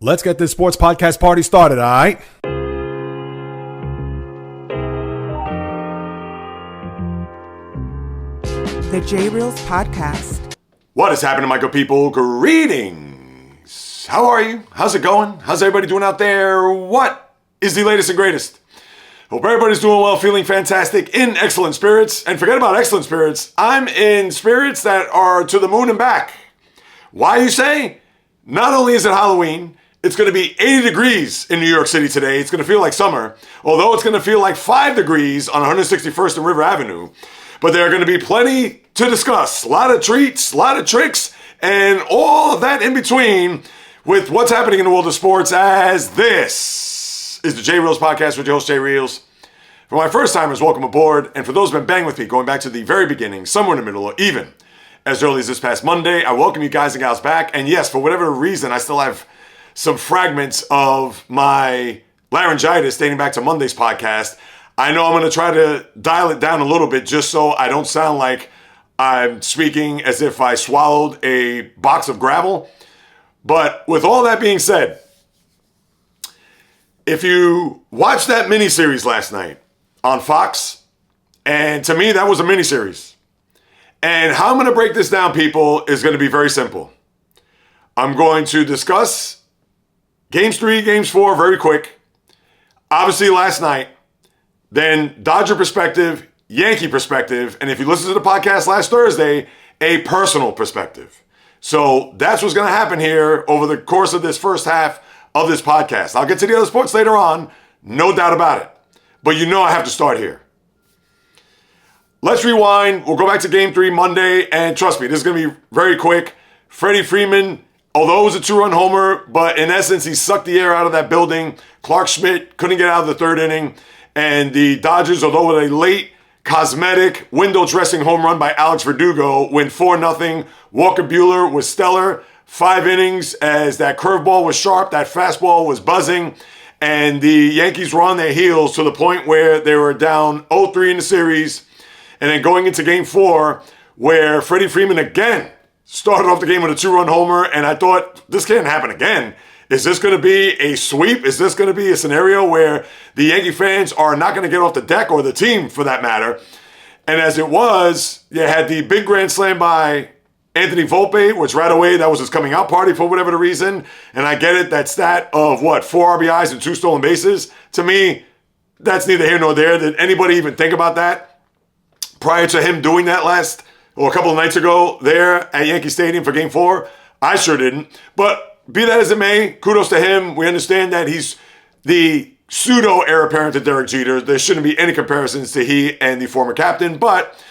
Let's get this sports podcast party started, all right? The JAYREELZ podcast. What is happening, my good people? Greetings. How are you? How's it going? How's everybody doing out there? What is the latest and greatest? Hope everybody's doing well, feeling fantastic, in excellent spirits. And forget about excellent spirits. I'm in spirits that are to the moon and back. Why, you say? Not only is it Halloween, it's going to be 80 degrees in New York City today. It's going to feel like summer, although it's going to feel like 5 degrees on 161st and River Avenue. But there are going to be plenty to discuss. A lot of treats, a lot of tricks, and all of that in between with what's happening in the world of sports, as this is the JAYREELZ podcast with your host, JAYREELZ. For my first timers, welcome aboard. And for those who have been banging with me, going back to the very beginning, somewhere in the middle, or even as early as this past Monday, I welcome you guys and gals back. And yes, for whatever reason, I still have some fragments of my laryngitis dating back to Monday's podcast. I know I'm going to try to dial it down a little bit just so I don't sound like I'm speaking as if I swallowed a box of gravel. But with all that being said, if you watched that miniseries last night on Fox, and to me that was a miniseries, and how I'm going to break this down, people, is going to be very simple. I'm going to discuss Games 3, Games 4 very quick. Obviously last night. Then Dodger perspective, Yankee perspective, and if you listen to the podcast last Thursday, a personal perspective. So that's what's going to happen here over the course of this first half of this podcast. I'll get to the other sports later on, no doubt about it. But you know I have to start here. Let's rewind. We'll go back to Game 3 Monday, and trust me, this is going to be very quick. Freddie Freeman, although it was a 2-run homer, but in essence, he sucked the air out of that building. Clark Schmidt couldn't get out of the third inning. And the Dodgers, although with a late cosmetic window dressing home run by Alex Verdugo, win 4-0. Walker Buehler was stellar. 5 innings as that curveball was sharp, that fastball was buzzing, and the Yankees were on their heels to the point where they were down 0-3 in the series. And then going into Game 4, where Freddie Freeman again started off the game with a 2-run homer, and I thought, this can't happen again. Is this going to be a sweep? Is this going to be a scenario where the Yankee fans are not going to get off the deck, or the team for that matter? And as it was, you had the big grand slam by Anthony Volpe, which right away, that was his coming out party for whatever the reason. And I get it, that stat of 4 RBIs and 2 stolen bases. To me, that's neither here nor there. Did anybody even think about that prior to him doing that a couple of nights ago there at Yankee Stadium for Game 4? I sure didn't. But be that as it may, kudos to him. We understand that he's the pseudo heir apparent to Derek Jeter. There shouldn't be any comparisons to he and the former captain, but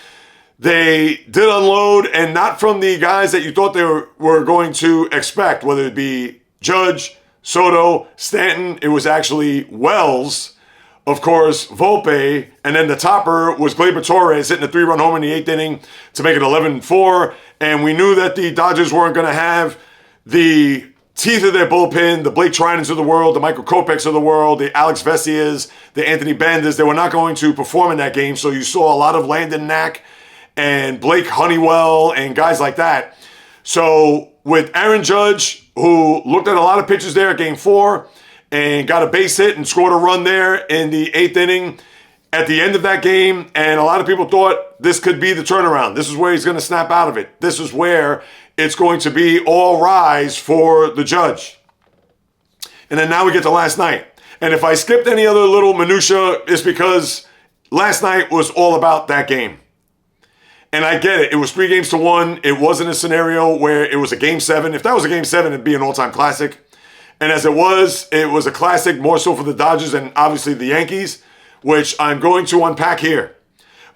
they did unload, and not from the guys that you thought they were going to expect, whether it be Judge, Soto, Stanton. It was actually Wells, of course, Volpe, and then the topper was Gleyber Torres hitting a 3-run homer in the 8th inning to make it 11-4, and we knew that the Dodgers weren't going to have the teeth of their bullpen, the Blake Treinens of the world, the Michael Kopechs of the world, the Alex Vessias, the Anthony Bandas. They were not going to perform in that game, so you saw a lot of Landon Knack and Blake Honeywell and guys like that. So with Aaron Judge, who looked at a lot of pitches there at Game 4 and got a base hit and scored a run there in the 8th inning at the end of that game, and a lot of people thought this could be the turnaround. This is where he's going to snap out of it. This is where it's going to be all rise for the Judge. And then now we get to last night. And if I skipped any other little minutia, it's because last night was all about that game. And I get it. It was 3-1. It wasn't a scenario where it was a Game 7. If that was a Game 7, it'd be an all-time classic. And as it was a classic more so for the Dodgers and obviously the Yankees, which I'm going to unpack here.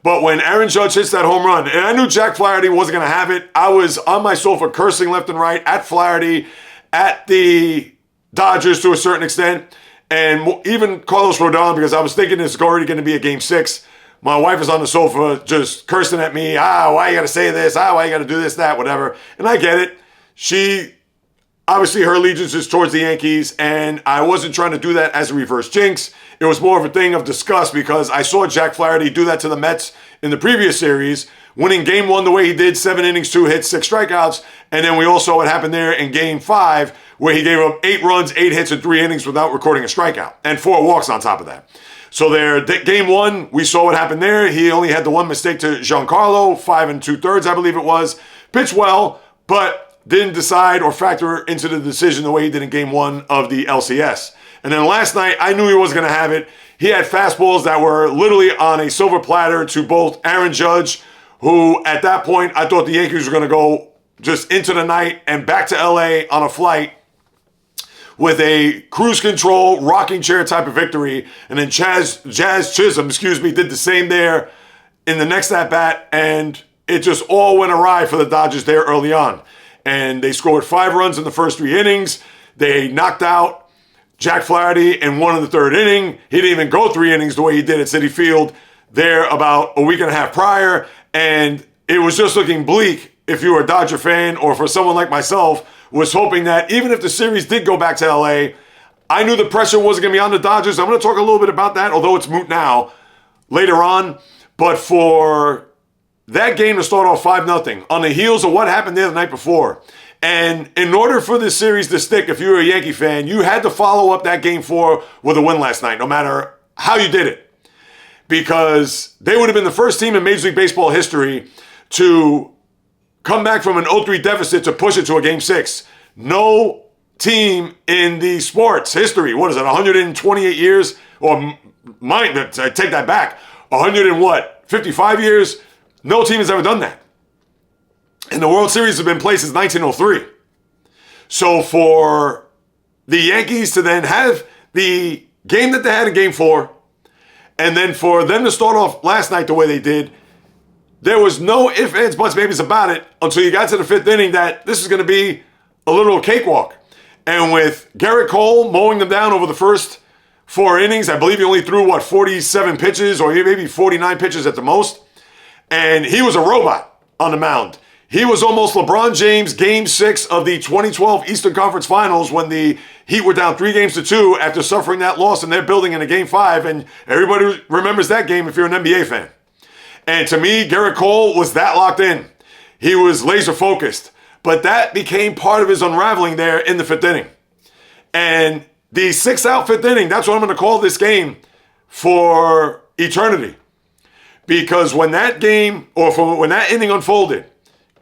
But when Aaron Judge hits that home run, and I knew Jack Flaherty wasn't going to have it, I was on my sofa cursing left and right at Flaherty, at the Dodgers to a certain extent, and even Carlos Rodon, because I was thinking it's already going to be a Game 6. My wife is on the sofa just cursing at me, why you got to say this, why you got to do this, that, whatever. And I get it. She, obviously her allegiance is towards the Yankees, and I wasn't trying to do that as a reverse jinx. It was more of a thing of disgust because I saw Jack Flaherty do that to the Mets in the previous series winning game 1 the way he did, 7 innings, 2 hits, 6 strikeouts. And then we all saw what happened there in game 5, where he gave up 8 runs, 8 hits in 3 innings without recording a strikeout, and 4 walks on top of that. So there, game 1, we saw what happened there. He only had the one mistake to Giancarlo, 5 2/3, I believe it was. Pitched well, but didn't decide or factor into the decision the way he did in game 1 of the LCS. And then last night, I knew he was going to have it. He had fastballs that were literally on a silver platter to both Aaron Judge, who at that point, I thought the Yankees were going to go just into the night and back to LA on a flight with a cruise control, rocking chair type of victory. And then Jazz Chisholm, did the same there in the next at-bat, and it just all went awry for the Dodgers there early on. And they scored 5 runs in the first 3 innings. They knocked out Jack Flaherty in 1 in the 3rd inning. He didn't even go 3 innings the way he did at Citi Field there about a week and a half prior. And it was just looking bleak if you were a Dodger fan, or for someone like myself, was hoping that even if the series did go back to LA, I knew the pressure wasn't going to be on the Dodgers. I'm going to talk a little bit about that, although it's moot now, later on. But for that game to start off 5-0 on the heels of what happened there the night before, and in order for this series to stick, if you were a Yankee fan, you had to follow up that game 4 with a win last night, no matter how you did it. Because they would have been the first team in Major League Baseball history to come back from an 0-3 deficit to push it to a game 6. No team in the sports history, 128 years? Or I take that back. 55 years? No team has ever done that. And the World Series has been played since 1903. So for the Yankees to then have the game that they had in game 4, and then for them to start off last night the way they did, there was no ifs, ands, buts, maybes about it until you got to the 5th inning that this is going to be a little cakewalk. And with Gerrit Cole mowing them down over the first 4 innings, I believe he only threw, 47 pitches or maybe 49 pitches at the most. And he was a robot on the mound. He was almost LeBron James game 6 of the 2012 Eastern Conference Finals when the Heat were down 3-2 after suffering that loss in their building in a game 5. And everybody remembers that game if you're an NBA fan. And to me, Gerrit Cole was that locked in. He was laser focused. But that became part of his unraveling there in the 5th inning. And the 6-out 5th inning, that's what I'm going to call this game for eternity. Because when that game, when that inning unfolded,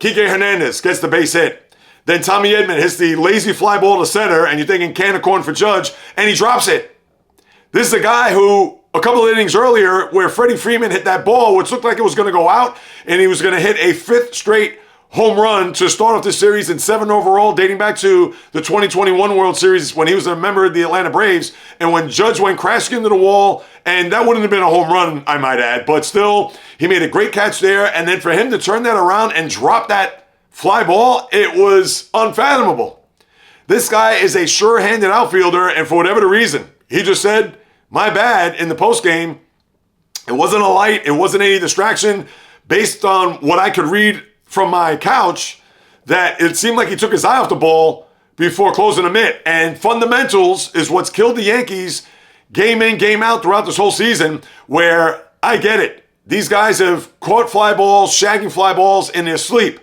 Kike Hernandez gets the base hit. Then Tommy Edman hits the lazy fly ball to center, and you're thinking can of corn for Judge, and he drops it. This is a guy who, a couple of innings earlier, where Freddie Freeman hit that ball, which looked like it was going to go out, and he was going to hit a 5th straight home run to start off the series in 7 overall, dating back to the 2021 World Series when he was a member of the Atlanta Braves, and when Judge went crashing into the wall, and that wouldn't have been a home run, I might add, but still, he made a great catch there, and then for him to turn that around and drop that fly ball, it was unfathomable. This guy is a sure-handed outfielder, and for whatever the reason, he just said, my bad, in the postgame. It wasn't a light, it wasn't any distraction, based on what I could read from my couch, that it seemed like he took his eye off the ball before closing the mitt. And fundamentals is what's killed the Yankees game in, game out throughout this whole season, where I get it. These guys have caught fly balls, shagging fly balls in their sleep.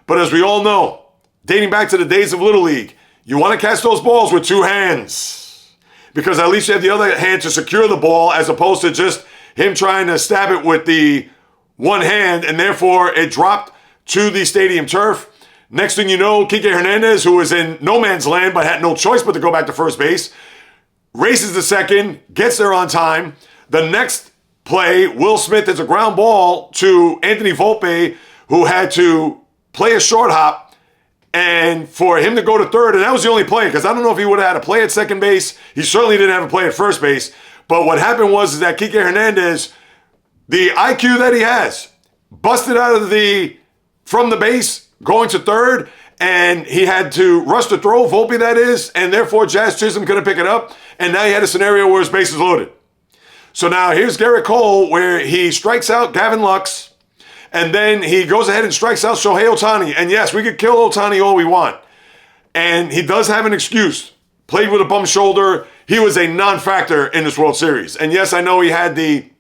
But as we all know, dating back to the days of Little League, you want to catch those balls with 2 hands. Because at least you have the other hand to secure the ball as opposed to just him trying to stab it with the one hand, and therefore it dropped to the stadium turf. Next thing you know, Kike Hernandez, who was in no man's land but had no choice but to go back to first base, races to second, gets there on time. The next play, Will Smith hits a ground ball to Anthony Volpe, who had to play a short hop, and for him to go to third, and that was the only play, because I don't know if he would have had a play at second base. He certainly didn't have a play at first base. But what happened was that Kike Hernandez, the IQ that he has, busted out of from the base, going to third, and he had to rush to throw, Volpe that is, and therefore Jazz Chisholm couldn't pick it up, and now he had a scenario where his base is loaded. So now here's Gerrit Cole, where he strikes out Gavin Lux, and then he goes ahead and strikes out Shohei Ohtani. And yes, we could kill Ohtani all we want. And he does have an excuse. Played with a bum shoulder. He was a non-factor in this World Series. And yes, I know he had the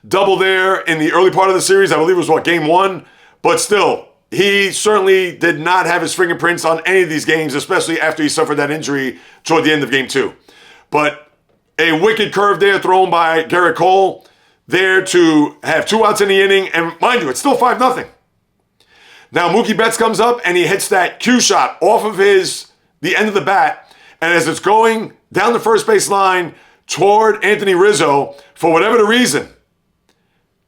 double there in the early part of the series. I believe it was, game 1? But still, he certainly did not have his fingerprints on any of these games, especially after he suffered that injury toward the end of game 2. But a wicked curve there thrown by Gerrit Cole there to have 2 outs in the inning. And mind you, it's still 5-0. Now Mookie Betts comes up and he hits that cue shot off of the end of the bat. And as it's going down the first base line toward Anthony Rizzo, for whatever the reason,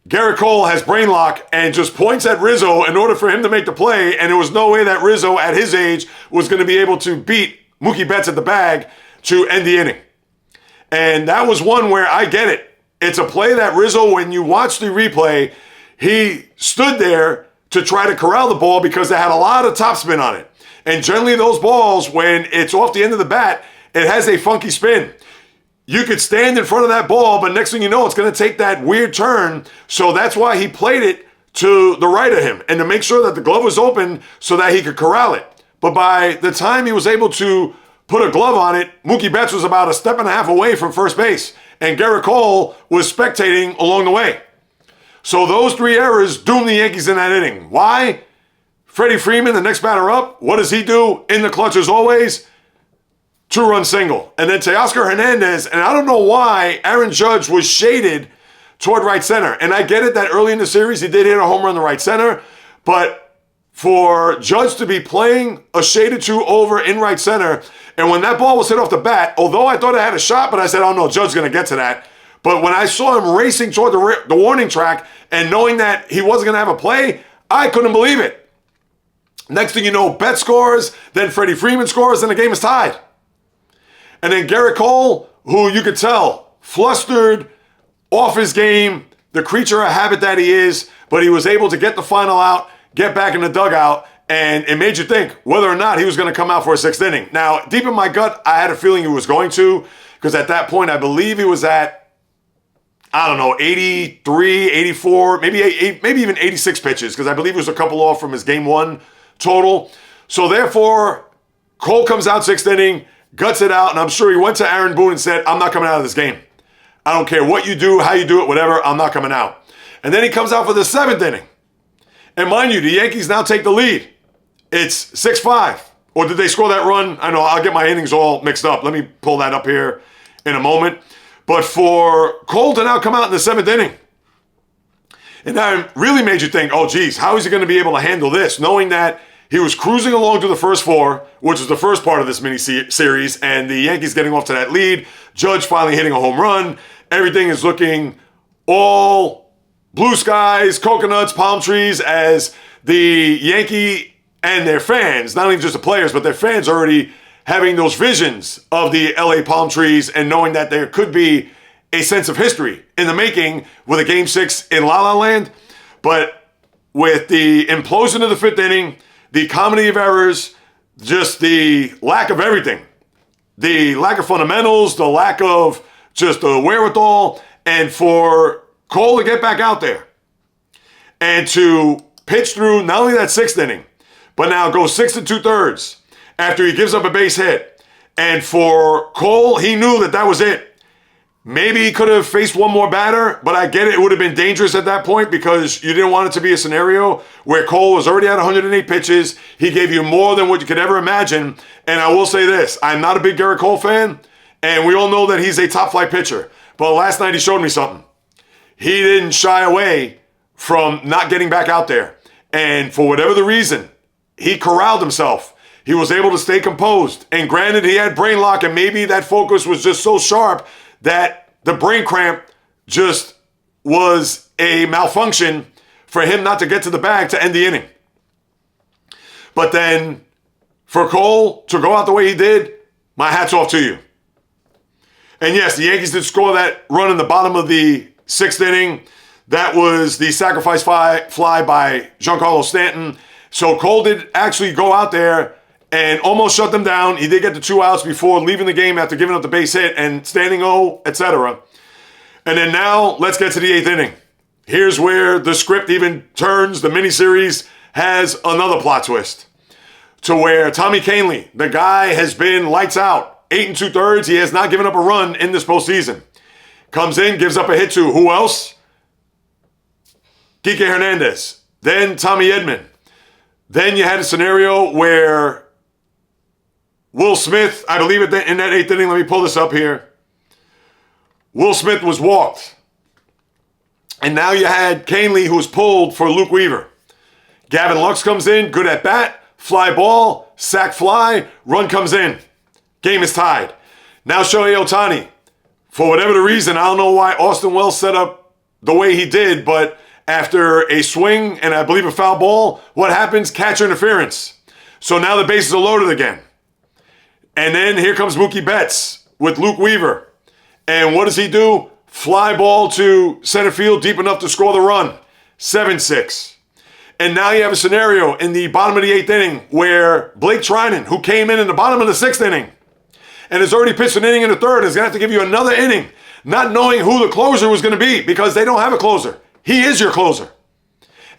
Gerrit Cole has brain lock and just points at Rizzo in order for him to make the play. And there was no way that Rizzo at his age was going to be able to beat Mookie Betts at the bag to end the inning. And that was one where I get it. It's a play that Rizzo, when you watch the replay, he stood there to try to corral the ball because they had a lot of topspin on it. And generally those balls, when it's off the end of the bat, it has a funky spin. You could stand in front of that ball, but next thing you know, it's going to take that weird turn. So that's why he played it to the right of him and to make sure that the glove was open so that he could corral it. But by the time he was able to put a glove on it, Mookie Betts was about a step and a half away from first base, and Gerrit Cole was spectating along the way. So those 3 errors doomed the Yankees in that inning. Why? Freddie Freeman, the next batter up, what does he do? In the clutch as always. 2-run single. And then Teoscar Hernandez, and I don't know why Aaron Judge was shaded toward right center. And I get it that early in the series he did hit a home run to right center, but for Judge to be playing a shaded 2 over in right center, and when that ball was hit off the bat, although I thought it had a shot, but I said, oh no, Judge's going to get to that. But when I saw him racing toward the warning track and knowing that he wasn't going to have a play, I couldn't believe it. Next thing you know, Betts scores, then Freddie Freeman scores, and the game is tied. And then Gerrit Cole, who you could tell, flustered, off his game, the creature of habit that he is, but he was able to get the final out, get back in the dugout, and it made you think whether or not he was going to come out for a 6th inning. Now, deep in my gut, I had a feeling he was going to, because at that point, I believe he was at, 83, 84, maybe even 86 pitches, because I believe he was a couple off from his game 1 total. So therefore, Cole comes out 6th inning, guts it out, and I'm sure he went to Aaron Boone and said, I'm not coming out of this game. I don't care what you do, how you do it, whatever, I'm not coming out. And then he comes out for the 7th inning. And mind you, the Yankees now take the lead. It's 6-5. Or did they score that run? I know, I'll get my innings all mixed up. Let me pull that up here in a moment. But for Cole to now come out in the 7th inning, and that really made you think, oh geez, how is he going to be able to handle this? Knowing that he was cruising along through the first 4, which is the first part of this mini-series, and the Yankees getting off to that lead, Judge finally hitting a home run, everything is looking all blue skies, coconuts, palm trees, as the Yankee and their fans, not only just the players, but their fans already having those visions of the LA palm trees and knowing that there could be a sense of history in the making with a Game 6 in La La Land. But with the implosion of the 5th inning, the comedy of errors, just the lack of everything, the lack of fundamentals, the lack of just the wherewithal, and for Cole to get back out there and to pitch through not only that 6th inning, but now go 6 2/3 after he gives up a base hit. And for Cole, he knew that was it. Maybe he could have faced one more batter, but I get it. It would have been dangerous at that point because you didn't want it to be a scenario where Cole was already at 108 pitches. He gave you more than what you could ever imagine. And I will say this, I'm not a big Gerrit Cole fan, and we all know that he's a top-flight pitcher. But last night he showed me something. He didn't shy away from not getting back out there. And for whatever the reason, he corralled himself. He was able to stay composed. And granted, he had brain lock, and maybe that focus was just so sharp that the brain cramp just was a malfunction for him not to get to the bag to end the inning. But then for Cole to go out the way he did, my hat's off to you. And yes, the Yankees did score that run in the bottom of the 6th inning. That was the sacrifice fly by Giancarlo Stanton. So Cole did actually go out there and almost shut them down. He did get the 2 outs before leaving the game after giving up the base hit and standing O, etc. And then now let's get to the 8th inning. Here's where the script even turns. The miniseries has another plot twist to where Tommy Kahnle, the guy, has been lights out. 8 2/3. He has not given up a run in this postseason. Comes in, gives up a hit to who else? Kike Hernandez, then Tommy Edman. Then you had a scenario where Will Smith, I believe in that 8th inning, let me pull this up here. Will Smith was walked. And now you had Canely, who was pulled for Luke Weaver. Gavin Lux comes in, good at bat, fly ball, sack fly, run comes in. Game is tied. Now Shohei Ohtani. For whatever the reason, I don't know why Austin Wells set up the way he did, but after a swing and I believe a foul ball, what happens? Catcher interference. So now the bases are loaded again. And then here comes Mookie Betts with Luke Weaver. And what does he do? Fly ball to center field deep enough to score the run. 7-6. And now you have a scenario in the bottom of the 8th inning where Blake Treinen, who came in the bottom of the 6th inning and has already pitched an inning in the 3rd, is going to have to give you another inning, not knowing who the closer was going to be because they don't have a closer. He is your closer.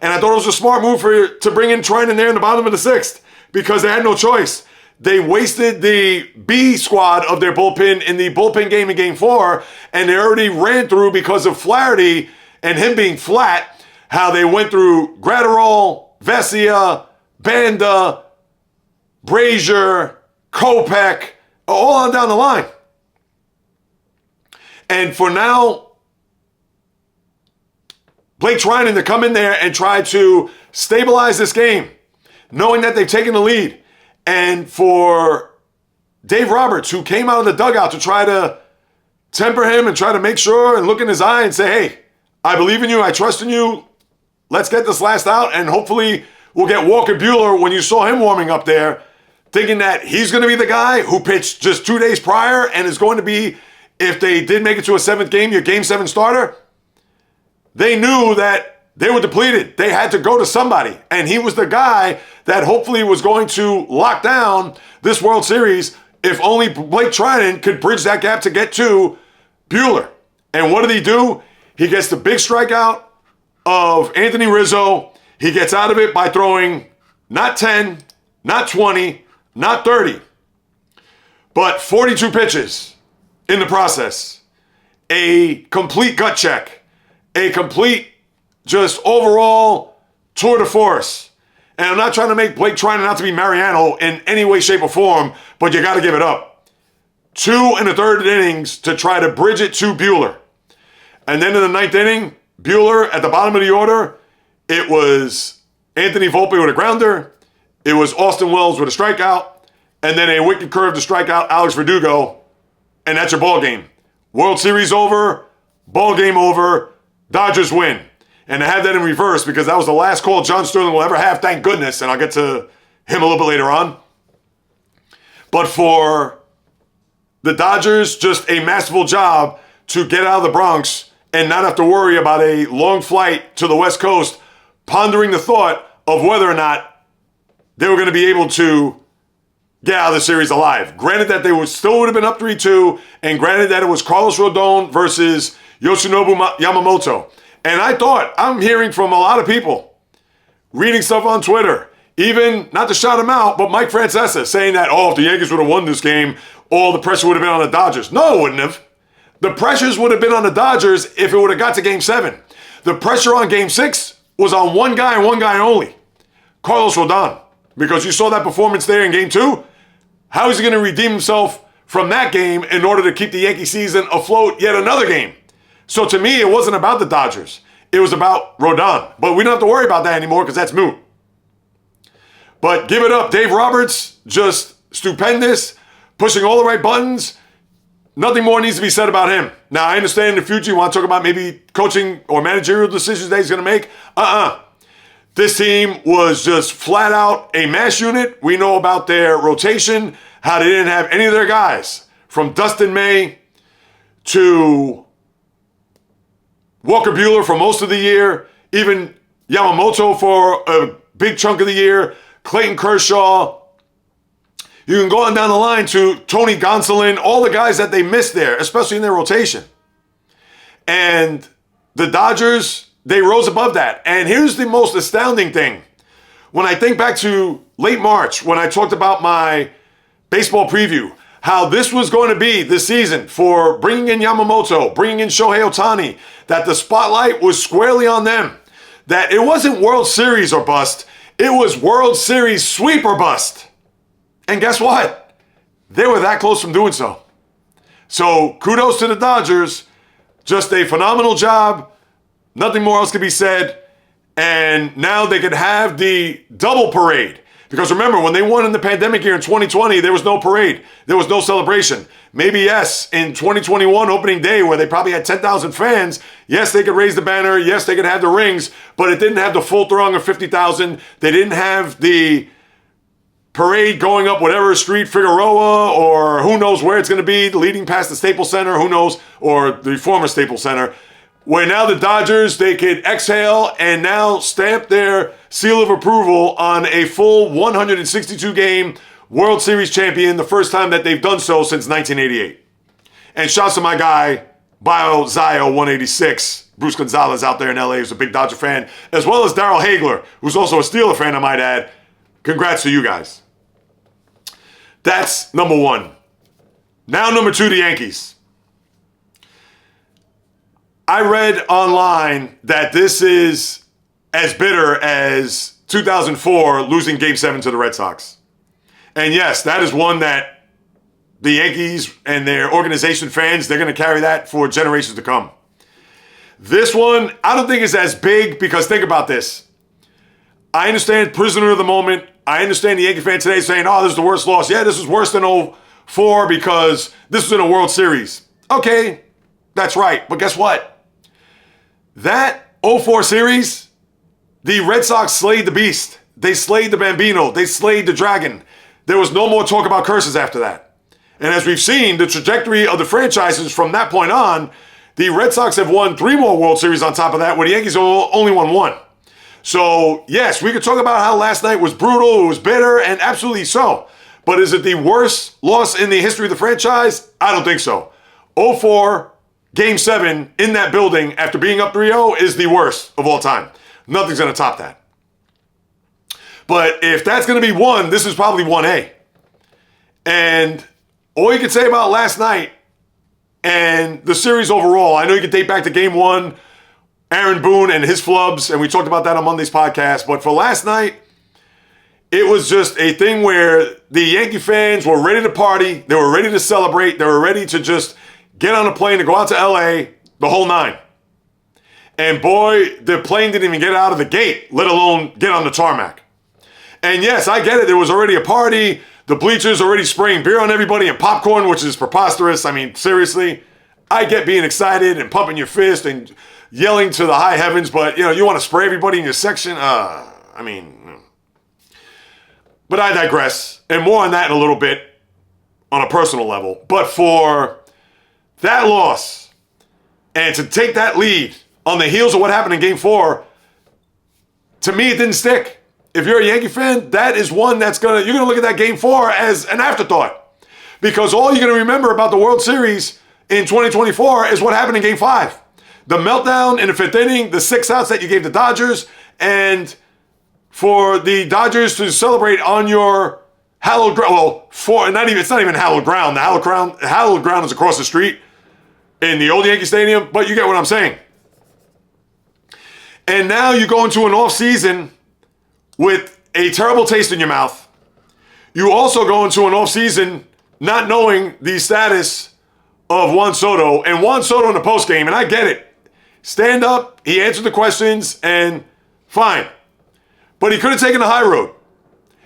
And I thought it was a smart move to bring in Treinen there in the bottom of the 6th because they had no choice. They wasted the B squad of their bullpen in the bullpen game in Game 4, and they already ran through, because of Flaherty and him being flat, how they went through Gratterall, Vesia, Banda, Brazier, Kopech, all on down the line. And for now, Blake Treinen to come in there and try to stabilize this game, knowing that they've taken the lead. And for Dave Roberts, who came out of the dugout to try to temper him and try to make sure and look in his eye and say, hey, I believe in you, I trust in you, let's get this last out, and hopefully we'll get Walker Buehler when you saw him warming up there, thinking that he's going to be the guy who pitched just 2 days prior and is going to be, if they did make it to a 7th game, your Game 7 starter. They knew that they were depleted. They had to go to somebody. And he was the guy that hopefully was going to lock down this World Series if only Blake Treinen could bridge that gap to get to Buehler. And what did he do? He gets the big strikeout of Anthony Rizzo. He gets out of it by throwing not 10, not 20, not 30, but 42 pitches in the process. A complete gut check. A complete just overall tour de force. And I'm not trying to make Blake Treinen out to be Mariano in any way, shape, or form, but you got to give it up. 2 1/3 innings to try to bridge it to Buehler. And then in the 9th inning, Buehler at the bottom of the order, it was Anthony Volpe with a grounder. It was Austin Wells with a strikeout. And then a wicked curve to strike out Alex Verdugo. And that's your ball game. World Series over. Ball game over. Dodgers win. And I have that in reverse because that was the last call John Sterling will ever have, thank goodness. And I'll get to him a little bit later on. But for the Dodgers, just a masterful job to get out of the Bronx and not have to worry about a long flight to the West Coast, pondering the thought of whether or not they were going to be able to get out of the series alive. Granted that they still would have been up 3-2, and granted that it was Carlos Rodon versus Yoshinobu Yamamoto. And I'm hearing from a lot of people, reading stuff on Twitter, even, not to shout him out, but Mike Francesa saying that, if the Yankees would have won this game, all the pressure would have been on the Dodgers. No, it wouldn't have. The pressures would have been on the Dodgers if it would have got to Game 7. The pressure on Game 6 was on one guy and one guy only, Carlos Rodon. Because you saw that performance there in Game 2. How is he going to redeem himself from that game in order to keep the Yankee season afloat yet another game? So to me, it wasn't about the Dodgers. It was about Rodon. But we don't have to worry about that anymore because that's moot. But give it up. Dave Roberts, just stupendous, pushing all the right buttons. Nothing more needs to be said about him. Now, I understand in the future you want to talk about maybe coaching or managerial decisions that he's going to make. This team was just flat out a mass unit. We know about their rotation, how they didn't have any of their guys. From Dustin May to Walker Buehler for most of the year, even Yamamoto for a big chunk of the year, Clayton Kershaw. You can go on down the line to Tony Gonsolin, all the guys that they missed there, especially in their rotation. And the Dodgers, they rose above that. And here's the most astounding thing. When I think back to late March, when I talked about my baseball preview, how this was going to be this season for bringing in Yamamoto, bringing in Shohei Ohtani, that the spotlight was squarely on them, that it wasn't World Series or bust, it was World Series sweep or bust. And guess what? They were that close from doing so. So kudos to the Dodgers. Just a phenomenal job. Nothing more else could be said. And now they could have the double parade. Because remember, when they won in the pandemic year in 2020, there was no parade. There was no celebration. Maybe, yes, in 2021 opening day where they probably had 10,000 fans, yes, they could raise the banner. Yes, they could have the rings. But it didn't have the full throng of 50,000. They didn't have the parade going up whatever street, Figueroa, or who knows where it's going to be, leading past the Staples Center, who knows, or the former Staples Center, where now the Dodgers, they could exhale and now stamp their seal of approval on a full 162-game World Series champion, the first time that they've done so since 1988. And shouts to my guy, BioZio186, Bruce Gonzalez out there in LA, who's a big Dodger fan, as well as Daryl Hagler, who's also a Steeler fan, I might add. Congrats to you guys. That's number one. Now number two, the Yankees. I read online that this is as bitter as 2004 losing Game 7 to the Red Sox. And yes, that is one that the Yankees and their organization fans, they're going to carry that for generations to come. This one, I don't think is as big because think about this. I understand prisoner of the moment. I understand the Yankee fan today saying, oh, this is the worst loss. Yeah, this is worse than 04 because this was in a World Series. Okay, that's right. But guess what? That 04 series, the Red Sox slayed the beast. They slayed the Bambino. They slayed the Dragon. There was no more talk about curses after that. And as we've seen, the trajectory of the franchises from that point on, the Red Sox have won 3 more World Series on top of that, where the Yankees only won 1. So, yes, we could talk about how last night was brutal, it was bitter, and absolutely so. But is it the worst loss in the history of the franchise? I don't think so. 04, Game 7 in that building after being up 3-0 is the worst of all time. Nothing's going to top that. But if that's going to be 1, this is probably 1A. And all you can say about last night and the series overall, I know you can date back to Game 1, Aaron Boone and his flubs, and we talked about that on Monday's podcast. But for last night, it was just a thing where the Yankee fans were ready to party. They were ready to celebrate. They were ready to just get on a plane to go out to LA, the whole 9. And boy, the plane didn't even get out of the gate, let alone get on the tarmac. And yes, I get it. There was already a party. The bleachers already spraying beer on everybody and popcorn, which is preposterous. I mean, seriously, I get being excited and pumping your fist and yelling to the high heavens, but you want to spray everybody in your section? But I digress. And more on that in a little bit on a personal level. But for that loss and to take that lead on the heels of what happened in Game 4, to me, it didn't stick. If you're a Yankee fan, that is one that's you're gonna look at that Game 4 as an afterthought. Because all you're gonna remember about the World Series in 2024 is what happened in Game 5. The meltdown in the 5th inning, the 6 outs that you gave the Dodgers, and for the Dodgers to celebrate on your hallowed ground, it's not even hallowed ground. The hallowed ground is across the street in the old Yankee Stadium, but you get what I'm saying. And now you go into an off season with a terrible taste in your mouth. You also go into an off season not knowing the status of Juan Soto. And Juan Soto in the postgame, and I get it. Stand up, he answered the questions, and fine. But he could have taken the high road.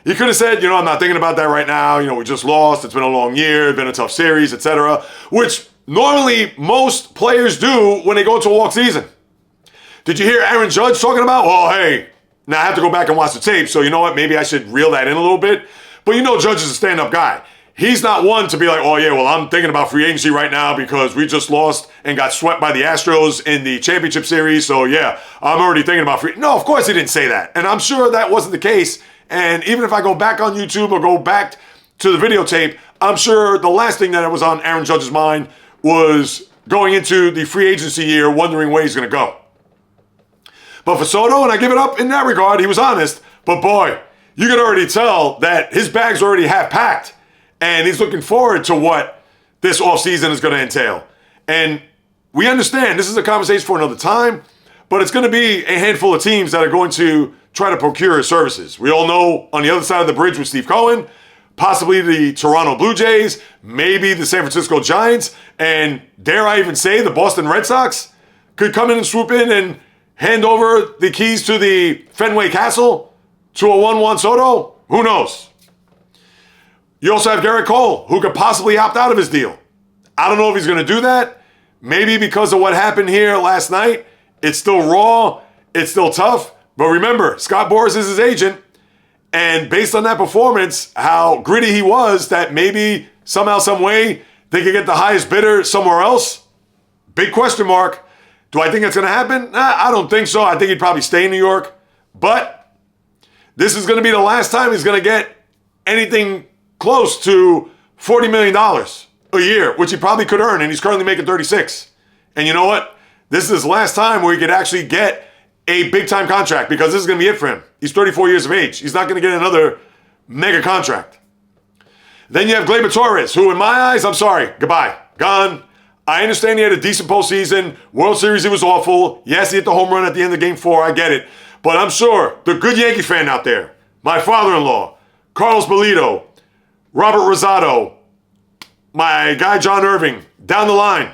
He could have said, I'm not thinking about that right now. We just lost. It's been a long year. It's been a tough series, etc. Which normally most players do when they go into a walk season. Did you hear Aaron Judge talking about, hey, now I have to go back and watch the tape, so you know what? Maybe I should reel that in a little bit. But Judge is a stand-up guy. He's not one to be like, I'm thinking about free agency right now because we just lost and got swept by the Astros in the championship series. So yeah, I'm already thinking about free. No, of course he didn't say that. And I'm sure that wasn't the case. And even if I go back on YouTube or go back to the videotape, I'm sure the last thing that was on Aaron Judge's mind was going into the free agency year, wondering where he's going to go. But for Soto, and I give it up in that regard, he was honest. But boy, you can already tell that his bag's already half packed. And he's looking forward to what this offseason is going to entail. And we understand this is a conversation for another time. but it's going to be a handful of teams that are going to try to procure his services. We all know on the other side of the bridge with Steve Cohen, possibly the Toronto Blue Jays, maybe the San Francisco Giants, and dare I even say the Boston Red Sox could come in and swoop in and hand over the keys to the Fenway Castle to a Juan Soto. Who knows? You also have Gerrit Cole, who could possibly opt out of his deal. I don't know if he's going to do that. Maybe because of what happened here last night. It's still raw. It's still tough. But remember, Scott Boras is his agent. And based on that performance, how gritty he was, that maybe somehow, some way, they could get the highest bidder somewhere else. Big question mark. Do I think it's going to happen? I don't think so. I think he'd probably stay in New York. But this is going to be the last time he's going to get anything close to $40 million a year, which he probably could earn, and he's currently making 36. And you know what? This is his last time where he could actually get a big-time contract, because this is going to be it for him. He's 34 years of age. He's not going to get another mega contract. Then you have Gleyber Torres, who in my eyes, I'm sorry, goodbye, gone. I understand he had a decent postseason. World Series, he was awful. Yes, he hit the home run at the end of Game 4. I get it. But I'm sure the good Yankee fan out there, my father-in-law, Carlos Bolito, Robert Rosado, my guy John Irving, down the line,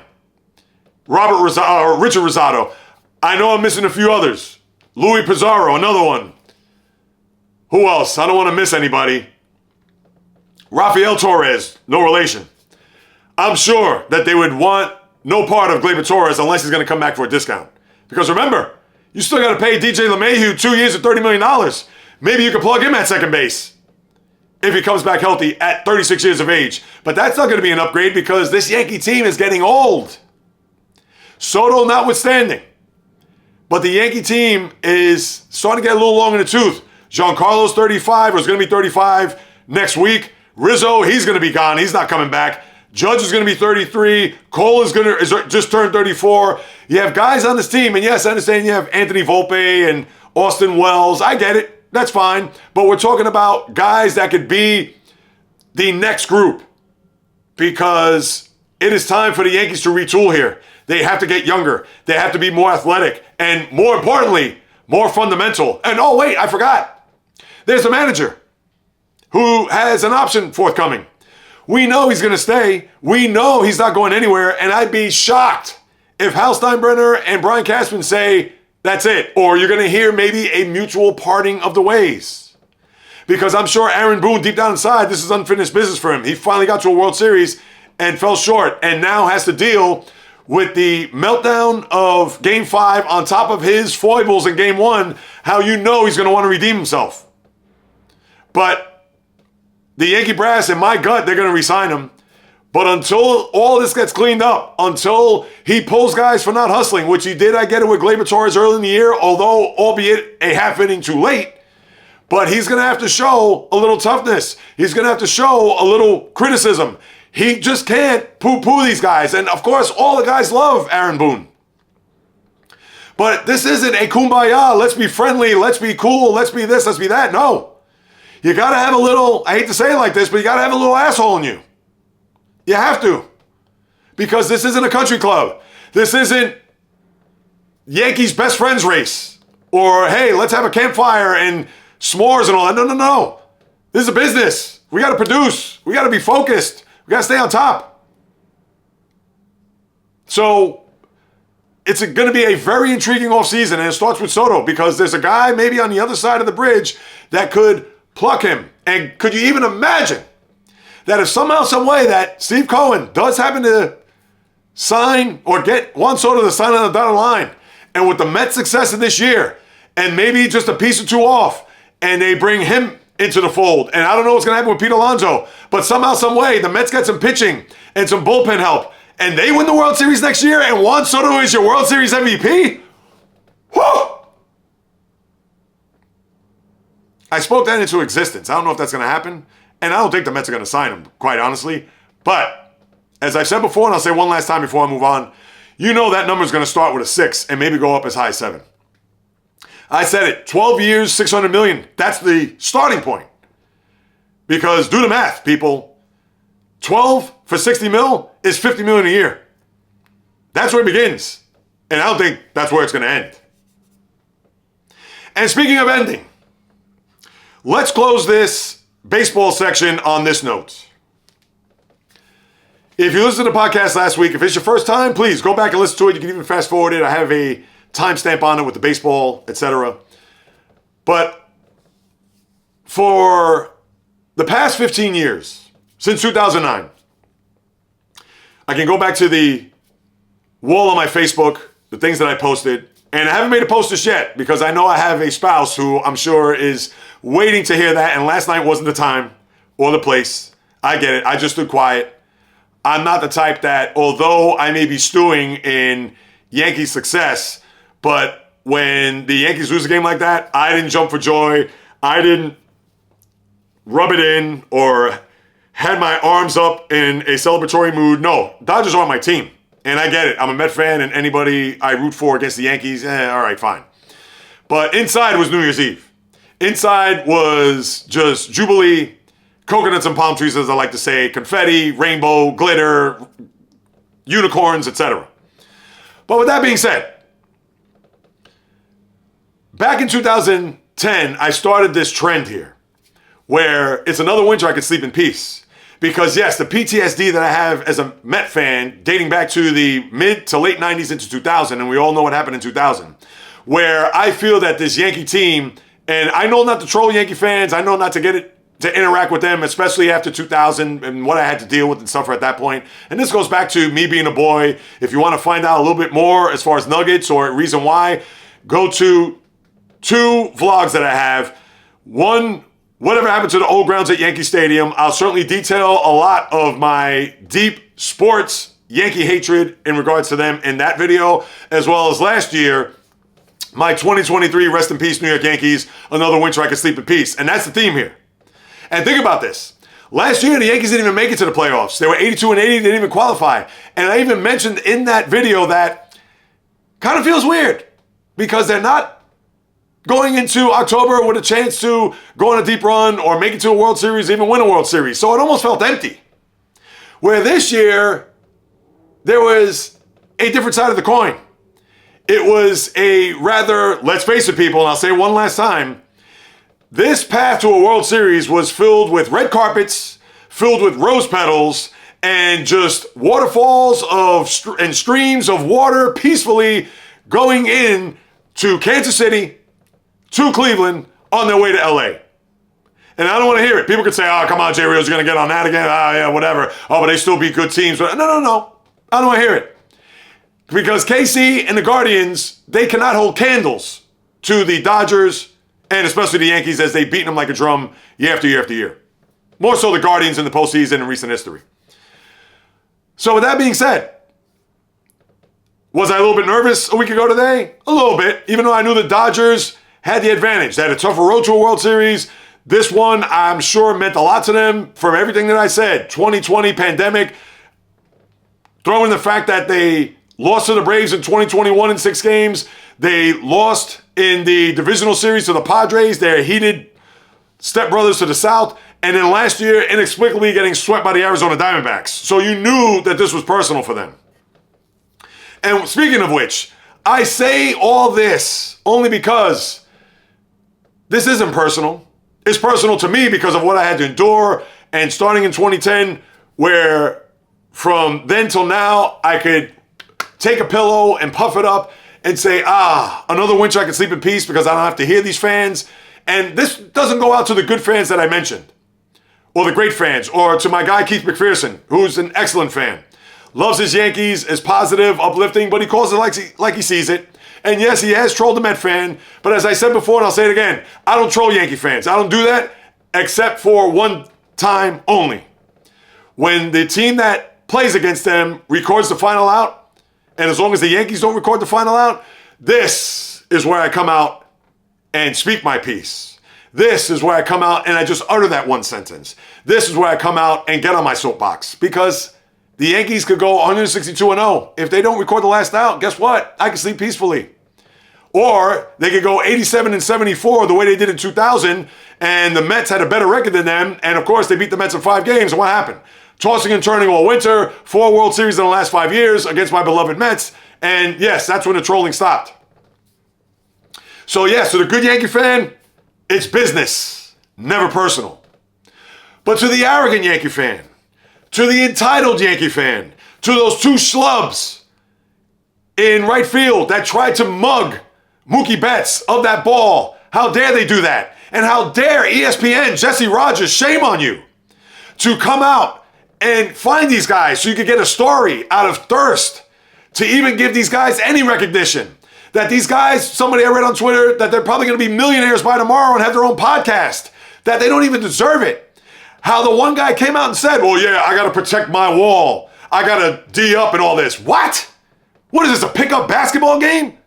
Richard Rosado. I know I'm missing a few others. Louis Pizarro, another one. Who else? I don't want to miss anybody. Rafael Torres, no relation. I'm sure that they would want no part of Gleyber Torres unless he's going to come back for a discount. Because remember, you still got to pay DJ LeMahieu 2 years at $30 million. Maybe you can plug him at second base if he comes back healthy at 36 years of age. But that's not going to be an upgrade because this Yankee team is getting old. Soto notwithstanding. But the Yankee team is starting to get a little long in the tooth. Giancarlo's 35, or is going to be 35 next week. Rizzo, he's going to be gone. He's not coming back. Judge is going to be 33. Cole is just turned 34. You have guys on this team, and yes, I understand you have Anthony Volpe and Austin Wells. I get it. That's fine. But we're talking about guys that could be the next group, because it is time for the Yankees to retool here. They have to get younger. They have to be more athletic. And more importantly, more fundamental. And oh, wait, I forgot. There's a manager who has an option forthcoming. We know he's going to stay. We know he's not going anywhere. And I'd be shocked if Hal Steinbrenner and Brian Cashman say, that's it. Or you're going to hear maybe a mutual parting of the ways. Because I'm sure Aaron Boone, deep down inside, this is unfinished business for him. He finally got to a World Series and fell short. And now has to deal with the meltdown of Game 5 on top of his foibles in Game 1, how you know he's going to want to redeem himself. But the Yankee brass, in my gut, they're going to re-sign him. But until all this gets cleaned up, until he pulls guys for not hustling, which he did, I get it, with Gleyber Torres early in the year, although albeit a half inning too late, but he's going to have to show a little toughness. He's going to have to show a little criticism. He just can't poo-poo these guys. And, of course, all the guys love Aaron Boone. But this isn't a kumbaya, let's be friendly, let's be cool, let's be this, let's be that. No. You got to have a little, I hate to say it like this, but you got to have a little asshole in you. You have to. Because this isn't a country club. This isn't Yankees best friends race. Or, hey, let's have a campfire and s'mores and all that. No. This is a business. We got to produce. We got to be focused. We got to stay on top. So it's going to be a very intriguing offseason, and it starts with Soto, because there's a guy maybe on the other side of the bridge that could pluck him. And could you even imagine that if somehow, some way that Steve Cohen does happen to sign or get Juan Soto to sign on the dotted line, and with the Mets' success of this year, and maybe just a piece or two off, and they bring him into the fold. And I don't know what's going to happen with Pete Alonso, but somehow, some way, the Mets got some pitching and some bullpen help, and they win the World Series next year, and Juan Soto is your World Series MVP? Whew! I spoke that into existence. I don't know if that's going to happen, and I don't think the Mets are going to sign him, quite honestly. But as I've said before, and I'll say one last time before I move on, you know that number is going to start with a 6 and maybe go up as high as 7. I said it, 12 years, $600 million. That's the starting point. Because do the math, people. 12 for 60 mil is $50 million a year. That's where it begins. And I don't think that's where it's going to end. And speaking of ending, let's close this baseball section on this note. If you listened to the podcast last week, if it's your first time, please go back and listen to it. You can even fast forward it. I have a timestamp on it with the baseball, etc. But for the past 15 years, since 2009, I can go back to the wall on my Facebook, the things that I posted, and I haven't made a post just yet because I know I have a spouse who I'm sure is waiting to hear that, and last night wasn't the time or the place. I get it. I just stood quiet. I'm not the type that, although I may be stewing in Yankees success, but when the Yankees lose a game like that, I didn't jump for joy. I didn't rub it in or had my arms up in a celebratory mood. No, Dodgers aren't my team. And I get it. I'm a Met fan, and anybody I root for against the Yankees, all right, fine. But inside was New Year's Eve. Inside was just jubilee, coconuts and palm trees, as I like to say, confetti, rainbow, glitter, unicorns, etc. But with that being said, back in 2010, I started this trend here where it's another winter I could sleep in peace. Because yes, the PTSD that I have as a Met fan, dating back to the mid to late 90s into 2000, and we all know what happened in 2000, where I feel that this Yankee team, and I know not to troll Yankee fans, I know not to get it, to interact with them, especially after 2000 and what I had to deal with and stuff at that point. And this goes back to me being a boy. If you want to find out a little bit more as far as nuggets or reason why, go to 2 vlogs that I have. One, whatever happened to the old grounds at Yankee Stadium. I'll certainly detail a lot of my deep sports Yankee hatred in regards to them in that video, as well as last year, my 2023 rest in peace New York Yankees, another winter I could sleep in peace. And that's the theme here. And think about this. Last year, the Yankees didn't even make it to the playoffs. They were 82-80, they didn't even qualify. And I even mentioned in that video that kind of feels weird because they're not going into October with a chance to go on a deep run or make it to a World Series, even win a World Series. So it almost felt empty. Where this year, there was a different side of the coin. It was a rather, let's face it, people, and I'll say it one last time, this path to a World Series was filled with red carpets, filled with rose petals, and just waterfalls and streams of water peacefully going in to Kansas City, to Cleveland, on their way to LA. And I don't want to hear it. People could say, oh, come on, JAYREELZ, you're going to get on that again. Oh, yeah, whatever. Oh, but they still beat good teams. No. I don't want to hear it. Because KC and the Guardians, they cannot hold candles to the Dodgers and especially the Yankees as they've beaten them like a drum year after year after year. More so the Guardians in the postseason in recent history. So with that being said, was I a little bit nervous a week ago today? A little bit, even though I knew the Dodgers had the advantage. They had a tougher road to a World Series. This one, I'm sure, meant a lot to them from everything that I said. 2020 pandemic, throw in the fact that they lost to the Braves in 2021 in 6 games. They lost in the divisional series to the Padres. They're heated stepbrothers to the South. And then last year, inexplicably getting swept by the Arizona Diamondbacks. So you knew that this was personal for them. And speaking of which, I say all this only because this isn't personal. It's personal to me because of what I had to endure. And starting in 2010, where from then till now, I could take a pillow and puff it up and say, another winter I can sleep in peace because I don't have to hear these fans. And this doesn't go out to the good fans that I mentioned, or the great fans, or to my guy Keith McPherson, who's an excellent fan. Loves his Yankees, is positive, uplifting, but he calls it like he sees it. And yes, he has trolled the Met fan, but as I said before, and I'll say it again, I don't troll Yankee fans. I don't do that except for one time only. When the team that plays against them records the final out, and as long as the Yankees don't record the final out, this is where I come out and speak my piece. This is where I come out and I just utter that one sentence. This is where I come out and get on my soapbox. Because the Yankees could go 162-0. If they don't record the last out, guess what? I can sleep peacefully. Or they could go 87-74 the way they did in 2000, and the Mets had a better record than them, and of course they beat the Mets in 5 games, and what happened? Tossing and turning all winter, 4 World Series in the last 5 years against my beloved Mets, and yes, that's when the trolling stopped. So the good Yankee fan, it's business, never personal. But to the arrogant Yankee fan, to the entitled Yankee fan, to those two schlubs in right field that tried to mug Mookie Betts of that ball, how dare they do that? And how dare ESPN, Jesse Rogers, shame on you, to come out and find these guys so you could get a story out of thirst to even give these guys any recognition. That these guys, somebody I read on Twitter, that they're probably going to be millionaires by tomorrow and have their own podcast, that they don't even deserve it. How the one guy came out and said, well, yeah, I got to protect my wall. I got to D up and all this. What? What is this, a pickup basketball game?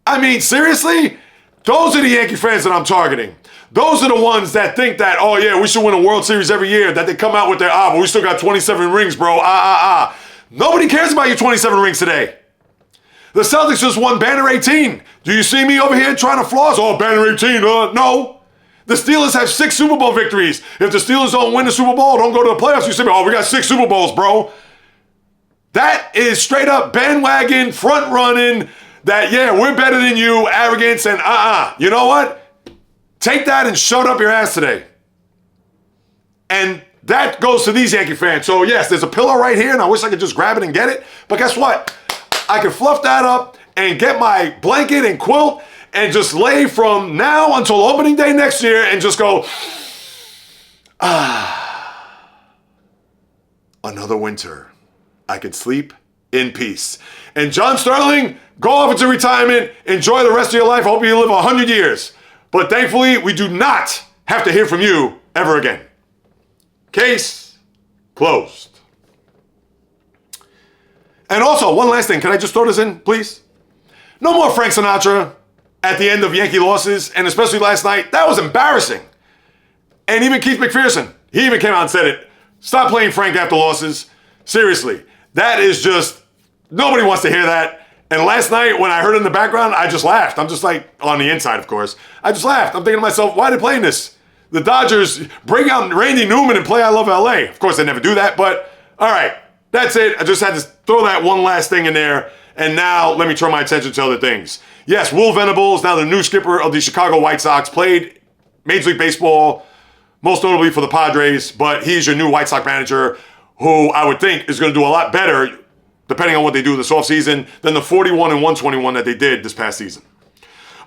I mean, seriously? Those are the Yankee fans that I'm targeting. Those are the ones that think that, oh yeah, we should win a World Series every year, that they come out with their, but we still got 27 rings, bro, Nobody cares about your 27 rings today. The Celtics just won Banner 18. Do you see me over here trying to floss? Oh, Banner 18, no. The Steelers have 6 Super Bowl victories. If the Steelers don't win the Super Bowl, don't go to the playoffs, you say, oh, we got 6 Super Bowls, bro. That is straight up bandwagon, front running, that, yeah, we're better than you, arrogance, and You know what? Take that and shut up your ass today. And that goes to these Yankee fans. So yes, there's a pillow right here, and I wish I could just grab it and get it. But guess what? I can fluff that up and get my blanket and quilt and just lay from now until opening day next year and just go, another winter. I could sleep in peace. And John Sterling, go off into retirement. Enjoy the rest of your life. I hope you live 100 years. But thankfully, we do not have to hear from you ever again. Case closed. And also, one last thing. Can I just throw this in, please? No more Frank Sinatra at the end of Yankee losses, and especially last night. That was embarrassing. And even Keith McPherson, he even came out and said it. Stop playing Frank after losses. Seriously. That is just, nobody wants to hear that. And last night, when I heard it in the background, I just laughed. I'm just like, on the inside, of course. I just laughed. I'm thinking to myself, why are they playing this? The Dodgers bring out Randy Newman and play I Love LA. Of course, they never do that, but all right. That's it. I just had to throw that one last thing in there. And now let me turn my attention to other things. Yes, Will Venables, now the new skipper of the Chicago White Sox, played Major League Baseball, most notably for the Padres, but he's your new White Sox manager who I would think is going to do a lot better, depending on what they do this offseason, than the 41 and 121 that they did this past season.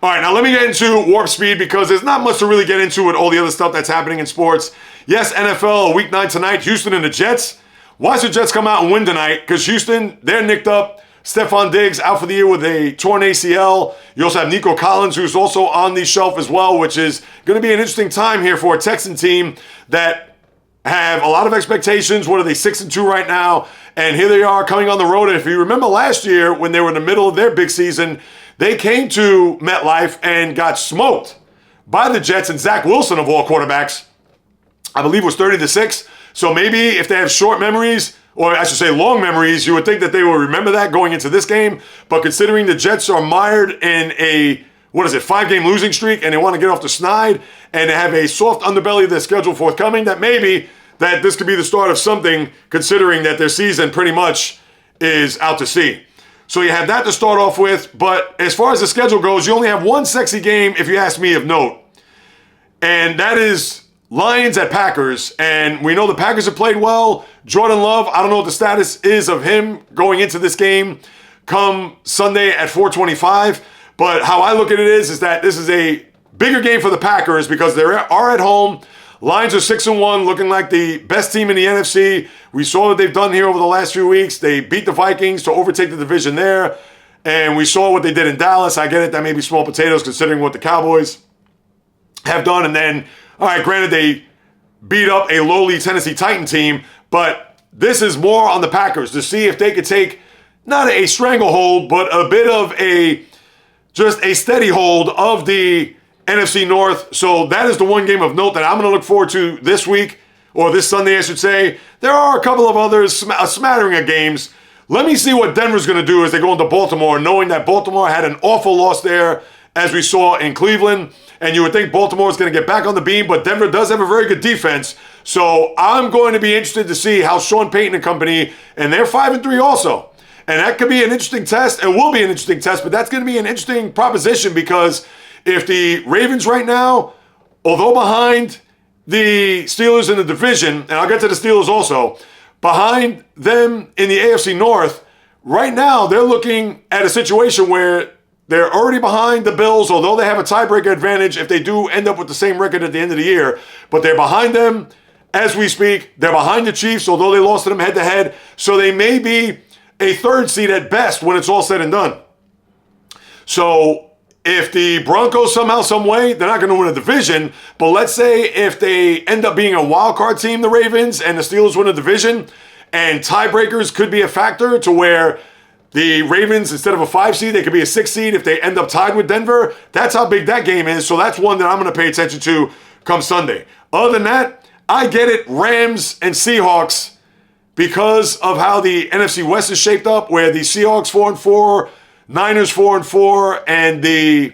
All right, now let me get into warp speed because there's not much to really get into with all the other stuff that's happening in sports. Yes, NFL, Week 9 tonight, Houston and the Jets. Why should Jets come out and win tonight? Because Houston, they're nicked up. Stephon Diggs out for the year with a torn ACL. You also have Nico Collins, who's also on the shelf as well, which is going to be an interesting time here for a Texan team that have a lot of expectations. What are they, 6-2 right now? And here they are coming on the road. And if you remember last year when they were in the middle of their big season, they came to MetLife and got smoked by the Jets, and Zach Wilson, of all quarterbacks, I believe was 30-6. So maybe if they have short memories, or I should say long memories, you would think that they will remember that going into this game. But considering the Jets are mired in a, 5-game losing streak, and they want to get off the snide, and they have a soft underbelly of their schedule forthcoming, that maybe that this could be the start of something, considering that their season pretty much is out to sea. So you have that to start off with. But as far as the schedule goes, you only have one sexy game, if you ask me, of note. And that is Lions at Packers, and we know the Packers have played well. Jordan Love, I don't know what the status is of him going into this game come Sunday at 4:25, but how I look at it is that this is a bigger game for the Packers because they are at home. Lions are 6-1, looking like the best team in the NFC. We saw what they've done here over the last few weeks. They beat the Vikings to overtake the division there, and we saw what they did in Dallas. I get it, that may be small potatoes considering what the Cowboys have done, and then all right, granted, they beat up a lowly Tennessee Titan team, but this is more on the Packers to see if they could take not a stranglehold, but a bit of just a steady hold of the NFC North. So that is the one game of note that I'm going to look forward to this week, or this Sunday, I should say. There are a couple of others, a smattering of games. Let me see what Denver's going to do as they go into Baltimore, knowing that Baltimore had an awful loss there, as we saw in Cleveland. And you would think Baltimore is going to get back on the beam, but Denver does have a very good defense. So I'm going to be interested to see how Sean Payton and company, and they're 5-3 also. And that could be an interesting test. It will be an interesting test, but that's going to be an interesting proposition because If the Ravens right now, although behind the Steelers in the division, and I'll get to the Steelers also, behind them in the AFC North, right now they're looking at a situation where they're already behind the Bills, although they have a tiebreaker advantage if they do end up with the same record at the end of the year. But they're behind them as we speak. They're behind the Chiefs, although they lost to them head-to-head. So they may be a third seed at best when it's all said and done. So if the Broncos somehow, some way, they're not going to win a division. But let's say if they end up being a wild card team, the Ravens, and the Steelers win a division, and tiebreakers could be a factor to where the Ravens, instead of a 5 seed, they could be a 6 seed if they end up tied with Denver. That's how big that game is. So that's one that I'm going to pay attention to come Sunday. Other than that, I get it, Rams and Seahawks, because of how the NFC West is shaped up, where the Seahawks 4-4, Niners 4-4, and the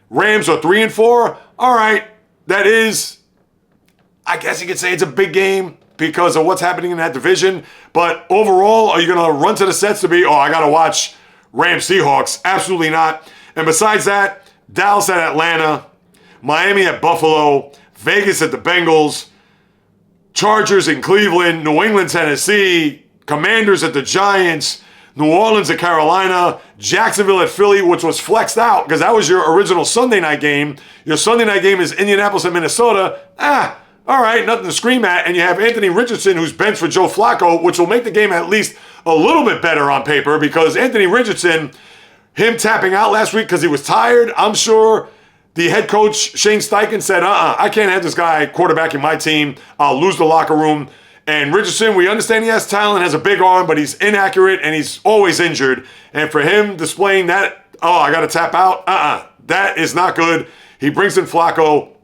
Rams are 3-4. All right, that is, I guess you could say it's a big game because of what's happening in that division. But overall, are you going to run to the sets to be, I got to watch Rams Seahawks? Absolutely not. And besides that, Dallas at Atlanta, Miami at Buffalo, Vegas at the Bengals, Chargers in Cleveland, New England, Tennessee, Commanders at the Giants, New Orleans at Carolina, Jacksonville at Philly, which was flexed out because that was your original Sunday night game. Your Sunday night game is Indianapolis at Minnesota. All right, nothing to scream at. And you have Anthony Richardson, who's benched for Joe Flacco, which will make the game at least a little bit better on paper because Anthony Richardson, him tapping out last week because he was tired, I'm sure the head coach, Shane Steichen, said, I can't have this guy quarterbacking my team. I'll lose the locker room. And Richardson, we understand he has talent, has a big arm, but he's inaccurate and he's always injured. And for him displaying that, I got to tap out, that is not good. He brings in Flacco.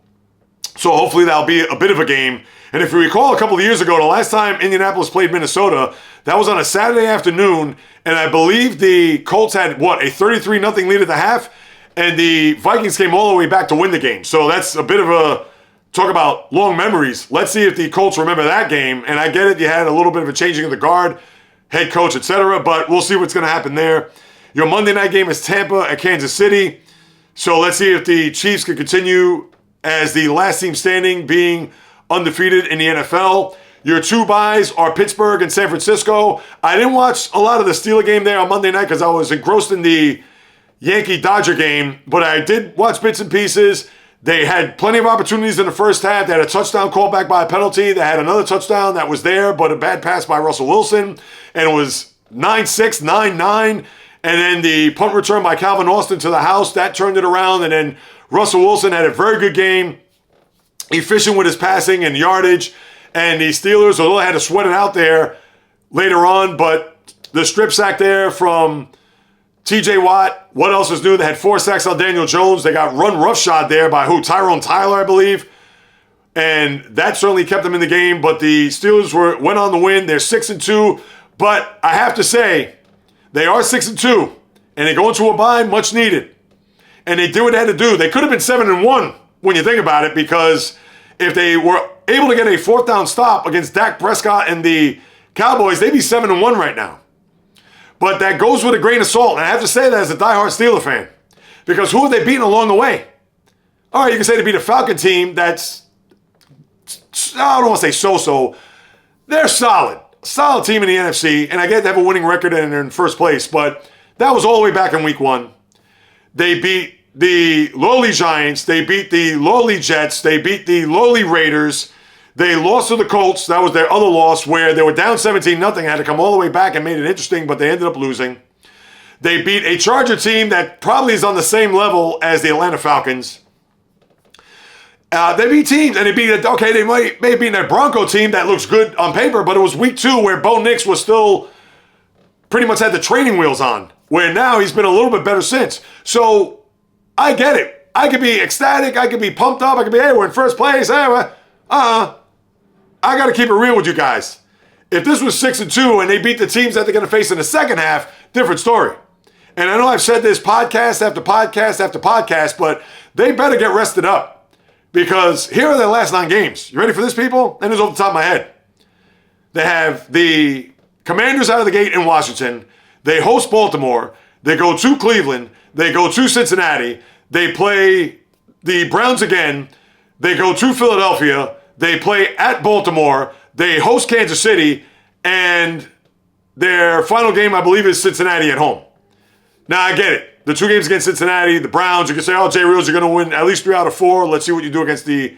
So hopefully that'll be a bit of a game. And if you recall a couple of years ago, the last time Indianapolis played Minnesota, that was on a Saturday afternoon. And I believe the Colts had, a 33-0 lead at the half? And the Vikings came all the way back to win the game. So that's a bit of a, talk about long memories. Let's see if the Colts remember that game. And I get it, you had a little bit of a changing of the guard, head coach, etc. But we'll see what's going to happen there. Your Monday night game is Tampa at Kansas City. So let's see if the Chiefs can continue as the last team standing, being undefeated in the NFL. Your two buys are Pittsburgh and San Francisco. I didn't watch a lot of the Steeler game there on Monday night because I was engrossed in the Yankee-Dodger game, but I did watch bits and pieces. They had plenty of opportunities in the first half. They had a touchdown called back by a penalty. They had another touchdown that was there, but a bad pass by Russell Wilson. And it was 9-6, 9-9. And then the punt return by Calvin Austin to the house, that turned it around. And then Russell Wilson had a very good game, efficient with his passing and yardage. And the Steelers, although they had to sweat it out there later on, but the strip sack there from TJ Watt, what else was new? They had 4 sacks on Daniel Jones. They got run roughshod there by Tyrone Tyler, I believe. And that certainly kept them in the game. But the Steelers went on the win. They're 6-2. But I have to say, they are 6-2. And they go into a bye, much needed. And they did what they had to do. They could have been 7-1 when you think about it, because if they were able to get a 4th down stop against Dak Prescott and the Cowboys, they'd be 7-1 right now. But that goes with a grain of salt. And I have to say that as a diehard Steeler fan. Because who have they beaten along the way? All right, you can say they beat a Falcon team that's, I don't want to say so-so. They're solid. Solid team in the NFC. And I get they have a winning record and they're in first place. But that was all the way back in week 1. They beat the lowly Giants. They beat the lowly Jets. They beat the lowly Raiders. They lost to the Colts. That was their other loss, where they were down 17-0, had to come all the way back and made it interesting, but they ended up losing. They beat a Charger team that probably is on the same level as the Atlanta Falcons. They beat teams, and they may have beaten a Bronco team that looks good on paper, but it was week 2 where Bo Nix was still pretty much had the training wheels on, where now he's been a little bit better since. So I get it. I could be ecstatic. I could be pumped up. I could be, hey, we're in first place. Hey, I got to keep it real with you guys. If this was 6-2 and they beat the teams that they're going to face in the second half, different story. And I know I've said this podcast after podcast after podcast, but they better get rested up, because here are their last 9 games. You ready for this, people? And it's off the top of my head. They have the Commanders out of the gate in Washington. They host Baltimore. They go to Cleveland. They go to Cincinnati. They play the Browns again. They go to Philadelphia. They play at Baltimore. They host Kansas City. And their final game, I believe, is Cincinnati at home. Now, I get it. The 2 games against Cincinnati, the Browns, you can say, oh, JAYREELZ, you're going to win at least 3 out of 4. Let's see what you do against the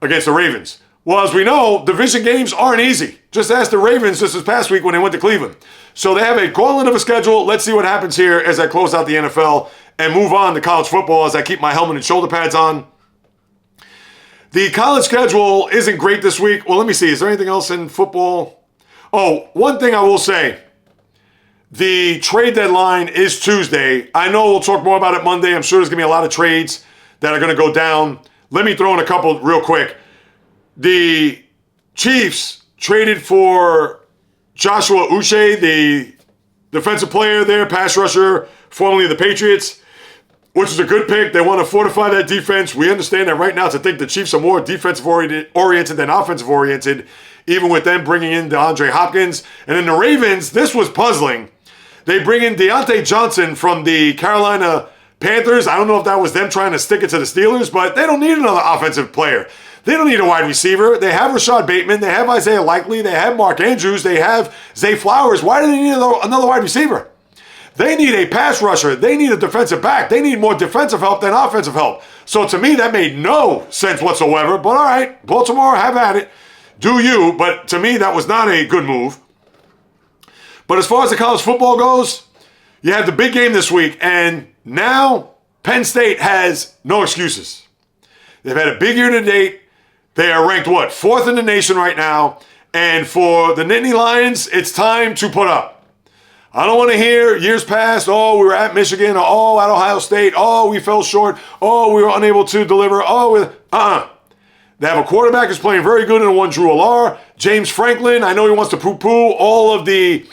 Ravens. Well, as we know, division games aren't easy. Just ask the Ravens just this past week when they went to Cleveland. So they have a gauntlet of a schedule. Let's see what happens here as I close out the NFL and move on to college football as I keep my helmet and shoulder pads on. The college schedule isn't great this week. Well, let me see. Is there anything else in football? Oh, one thing I will say. The trade deadline is Tuesday. I know we'll talk more about it Monday. I'm sure there's going to be a lot of trades that are going to go down. Let me throw in a couple real quick. The Chiefs traded for Joshua Uche, the defensive player there, pass rusher, formerly of the Patriots, which is a good pick. They want to fortify that defense. We understand that right now to think the Chiefs are more defensive-oriented than offensive-oriented, even with them bringing in DeAndre Hopkins. And then the Ravens, this was puzzling. They bring in Deontay Johnson from the Carolina Panthers. I don't know if that was them trying to stick it to the Steelers, but they don't need another offensive player. They don't need a wide receiver. They have Rashad Bateman. They have Isaiah Likely. They have Mark Andrews. They have Zay Flowers. Why do they need another wide receiver? They need a pass rusher. They need a defensive back. They need more defensive help than offensive help. So to me, that made no sense whatsoever. But all right, Baltimore, have at it. Do you. But to me, that was not a good move. But as far as the college football goes, you have the big game this week. And now Penn State has no excuses. They've had a big year to date. They are ranked, 4th in the nation right now. And for the Nittany Lions, it's time to put up. I don't want to hear years past, oh, we were at Michigan, or oh, at Ohio State, oh, we fell short, oh, we were unable to deliver, They have a quarterback who's playing very good in one Drew Allar. James Franklin, I know he wants to poo-poo all of the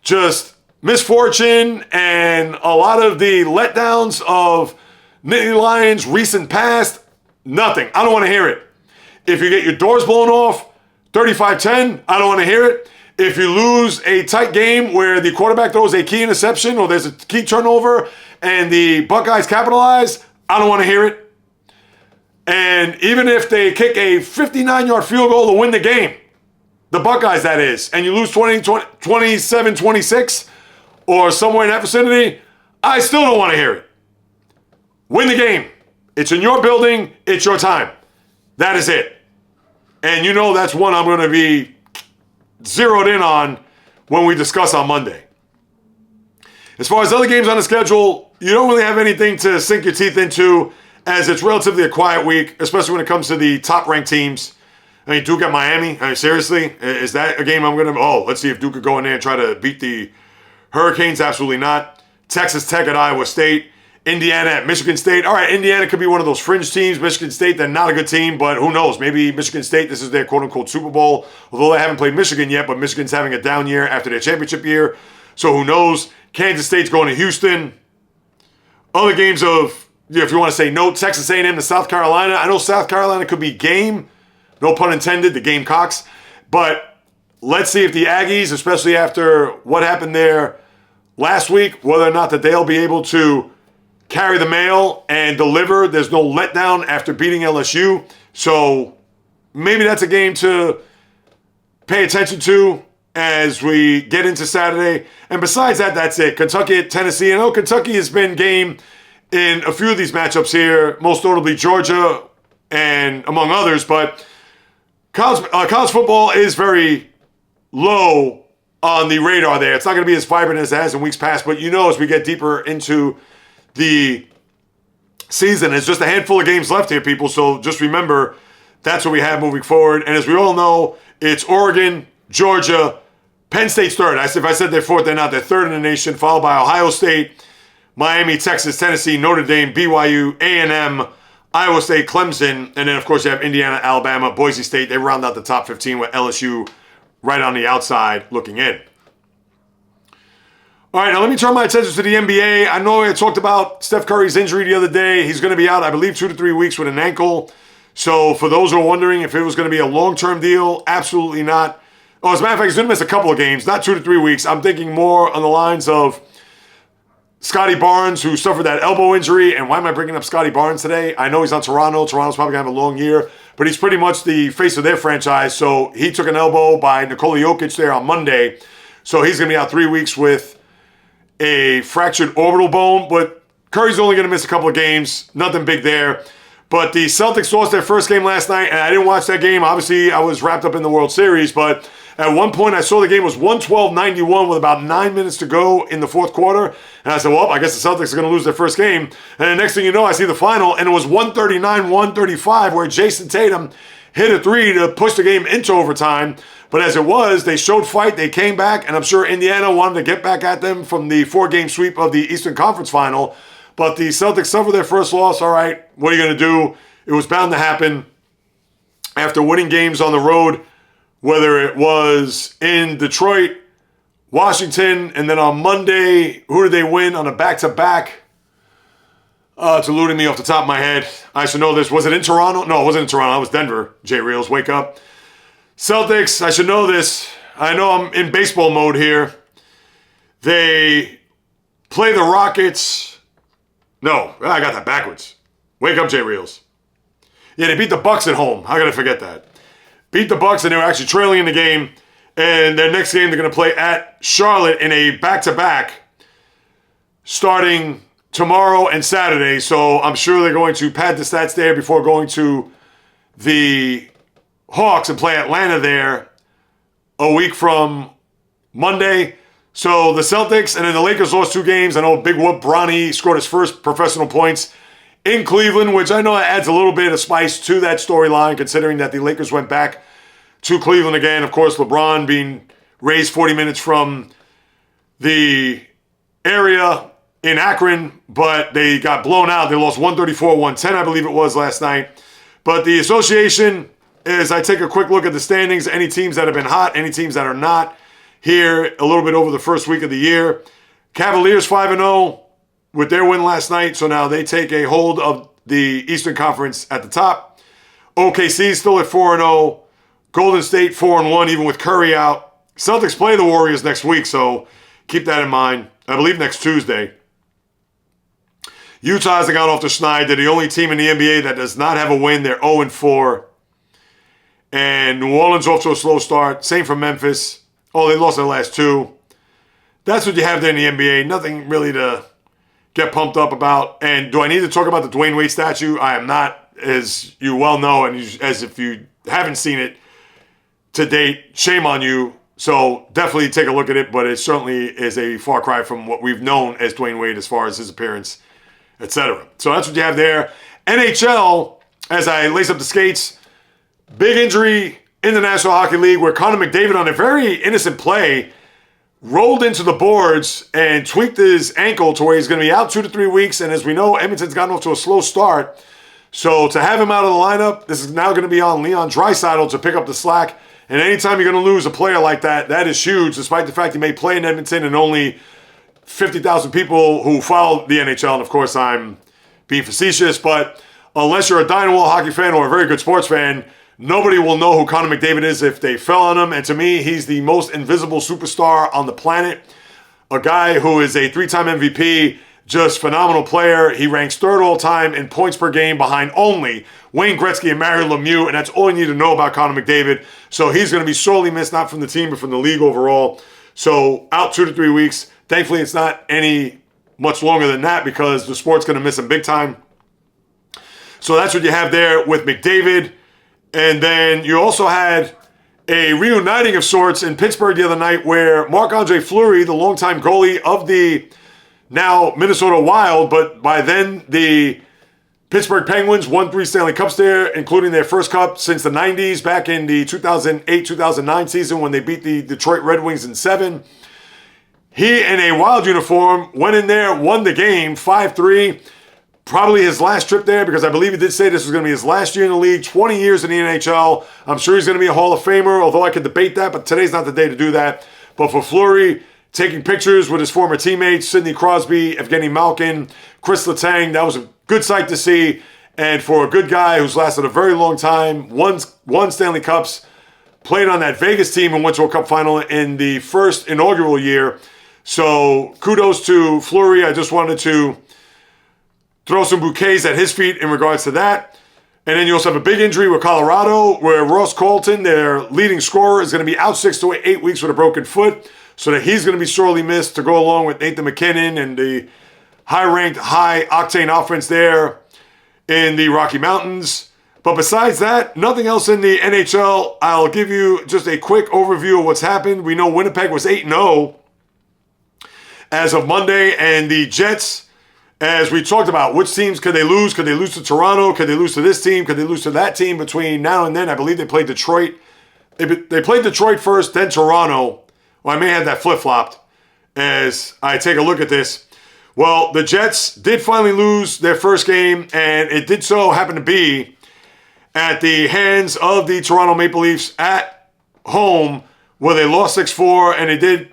just misfortune and a lot of the letdowns of Nittany Lions' recent past. Nothing. I don't want to hear it. If you get your doors blown off, 35-10, I don't want to hear it. If you lose a tight game where the quarterback throws a key interception or there's a key turnover and the Buckeyes capitalize, I don't want to hear it. And even if they kick a 59-yard field goal to win the game, the Buckeyes that is, and you lose 27-26 or somewhere in that vicinity, I still don't want to hear it. Win the game. It's in your building. It's your time. That is it. And you know that's one I'm going to be zeroed in on when we discuss on Monday. As far as other games on the schedule, you don't really have anything to sink your teeth into as it's relatively a quiet week, especially when it comes to the top-ranked teams. I mean, Duke at Miami. I mean, seriously? Is that a game I'm going to... Oh, let's see if Duke could go in there and try to beat the Hurricanes. Absolutely not. Texas Tech at Iowa State. Indiana at Michigan State. All right, Indiana could be one of those fringe teams. Michigan State, they're not a good team, but who knows? Maybe Michigan State, this is their quote-unquote Super Bowl, although they haven't played Michigan yet, but Michigan's having a down year after their championship year, so who knows? Kansas State's going to Houston. Other games of, if you want to say no, Texas A&M to South Carolina. I know South Carolina could be game, no pun intended, the Gamecocks, but let's see if the Aggies, especially after what happened there last week, whether or not that they'll be able to carry the mail and deliver. There's no letdown after beating LSU. So maybe that's a game to pay attention to as we get into Saturday. And besides that, that's it. Kentucky at Tennessee. I know Kentucky has been game in a few of these matchups here, most notably Georgia and among others. But college football is very low on the radar there. It's not going to be as vibrant as it has in weeks past. But you know, as we get deeper into the season, there's just a handful of games left here, people. So just remember, that's what we have moving forward. And as we all know, it's Oregon, Georgia, Penn State's third. If I said they're fourth, they're not. They're third in the nation, followed by Ohio State, Miami, Texas, Tennessee, Notre Dame, BYU, A&M, Iowa State, Clemson, and then, of course, you have Indiana, Alabama, Boise State. They round out the top 15 with LSU right on the outside looking in. All right, now let me turn my attention to the NBA. I know I talked about Steph Curry's injury the other day. He's going to be out, I believe, 2 to 3 weeks with an ankle. So for those who are wondering if it was going to be a long-term deal, absolutely not. Oh, as a matter of fact, he's going to miss a couple of games, not 2 to 3 weeks. I'm thinking more on the lines of Scottie Barnes, who suffered that elbow injury. And why am I bringing up Scottie Barnes today? I know he's on Toronto. Toronto's probably going to have a long year. But he's pretty much the face of their franchise. So he took an elbow by Nikola Jokic there on Monday. So he's going to be out 3 weeks with a fractured orbital bone. But Curry's only going to miss a couple of games. Nothing big there. But the Celtics lost their first game last night. And I didn't watch that game. Obviously, I was wrapped up in the World Series. But at one point, I saw the game was 112-91 with about 9 minutes to go in the fourth quarter. And I said, well, I guess the Celtics are going to lose their first game. And the next thing you know, I see the final, and it was 139-135, where Jason Tatum hit a three to push the game into overtime. But as it was, they showed fight. They came back, and I'm sure Indiana wanted to get back at them from the 4-game sweep of the Eastern Conference Final. But the Celtics suffered their first loss. All right, what are you going to do? It was bound to happen after winning games on the road, whether it was in Detroit, Washington, and then on Monday, who did they win on a back-to-back? It's eluding me off the top of my head. I should know this. Was it in Toronto? No, it wasn't in Toronto. It was Denver. JAYREELZ, wake up. Celtics, I should know this. I know I'm in baseball mode here. They play the Rockets. No, I got that backwards. Wake up, JAYREELZ. Yeah, they beat the Bucks at home. How could I forget that? Beat the Bucks, and they were actually trailing in the game. And their next game, they're going to play at Charlotte in a back-to-back starting tomorrow and Saturday. So I'm sure they're going to pad the stats there before going to the Hawks and play Atlanta there a week from Monday. So the Celtics and then the Lakers lost 2 games. I know Big Whoop Bronny scored his first professional points in Cleveland, which I know adds a little bit of spice to that storyline, considering that the Lakers went back to Cleveland again. Of course, LeBron being raised 40 minutes from the area in Akron, but they got blown out. They lost 134-110, I believe it was, last night. But the association, as I take a quick look at the standings, any teams that have been hot, any teams that are not, here a little bit over the first week of the year. Cavaliers 5-0 with their win last night, so now they take a hold of the Eastern Conference at the top. OKC still at 4-0. Golden State 4-1, even with Curry out. Celtics play the Warriors next week, so keep that in mind. I believe next Tuesday. Utah hasn't got off the schneid. They're the only team in the NBA that does not have a win. They're 0-4. And New Orleans off to a slow start. Same for Memphis. Oh, they lost their last 2. That's what you have there in the NBA. Nothing really to get pumped up about. And do I need to talk about the Dwayne Wade statue? I am not, as you well know, and as if you haven't seen it to date, shame on you. So definitely take a look at it, but it certainly is a far cry from what we've known as Dwayne Wade as far as his appearance, etc. So that's what you have there. NHL, as I lace up the skates, big injury in the National Hockey League where Connor McDavid, on a very innocent play, rolled into the boards and tweaked his ankle to where he's going to be out 2 to 3 weeks. And as we know, Edmonton's gotten off to a slow start. So to have him out of the lineup, this is now going to be on Leon Draisaitl to pick up the slack. And anytime you're going to lose a player like that, that is huge, despite the fact he may play in Edmonton and only 50,000 people who follow the NHL. And of course, I'm being facetious, but unless you're a dyed-in-the-wool hockey fan or a very good sports fan, nobody will know who Connor McDavid is if they fell on him. And to me, he's the most invisible superstar on the planet. A guy who is a 3-time MVP, just phenomenal player. He ranks 3rd all time in points per game behind only Wayne Gretzky and Mario Lemieux. And that's all you need to know about Connor McDavid. So he's going to be sorely missed, not from the team, but from the league overall. So out 2 to 3 weeks. Thankfully, it's not any much longer than that because the sport's going to miss him big time. So that's what you have there with McDavid. And then you also had a reuniting of sorts in Pittsburgh the other night where Marc-Andre Fleury, the longtime goalie of the now Minnesota Wild, but by then the Pittsburgh Penguins won 3 Stanley Cups there, including their first cup since the 90s, back in the 2008-2009 season when they beat the Detroit Red Wings in 7. He, in a Wild uniform, went in there, won the game 5-3. Probably his last trip there because I believe he did say this was going to be his last year in the league, 20 years in the NHL. I'm sure he's going to be a Hall of Famer, although I could debate that, but today's not the day to do that. But for Fleury, taking pictures with his former teammates, Sidney Crosby, Evgeny Malkin, Chris Letang, that was a good sight to see. And for a good guy who's lasted a very long time, won Stanley Cups, played on that Vegas team and went to a cup final in the first inaugural year. So kudos to Fleury. I just wanted to throw some bouquets at his feet in regards to that. And then you also have a big injury with Colorado, where Ross Colton, their leading scorer, is going to be out 6 to 8 weeks with a broken foot, so that he's going to be sorely missed to go along with Nathan McKinnon and the high-ranked, high-octane offense there in the Rocky Mountains. But besides that, nothing else in the NHL. I'll give you just a quick overview of what's happened. We know Winnipeg was 8-0 as of Monday, and the Jets, as we talked about, which teams could they lose? Could they lose to Toronto? Could they lose to this team? Could they lose to that team between now and then? I believe they played Detroit. They played Detroit first, then Toronto. Well, I may have that flip-flopped as I take a look at this. Well, the Jets did finally lose their first game, and it did so happen to be at the hands of the Toronto Maple Leafs at home, where they lost 6-4, and they did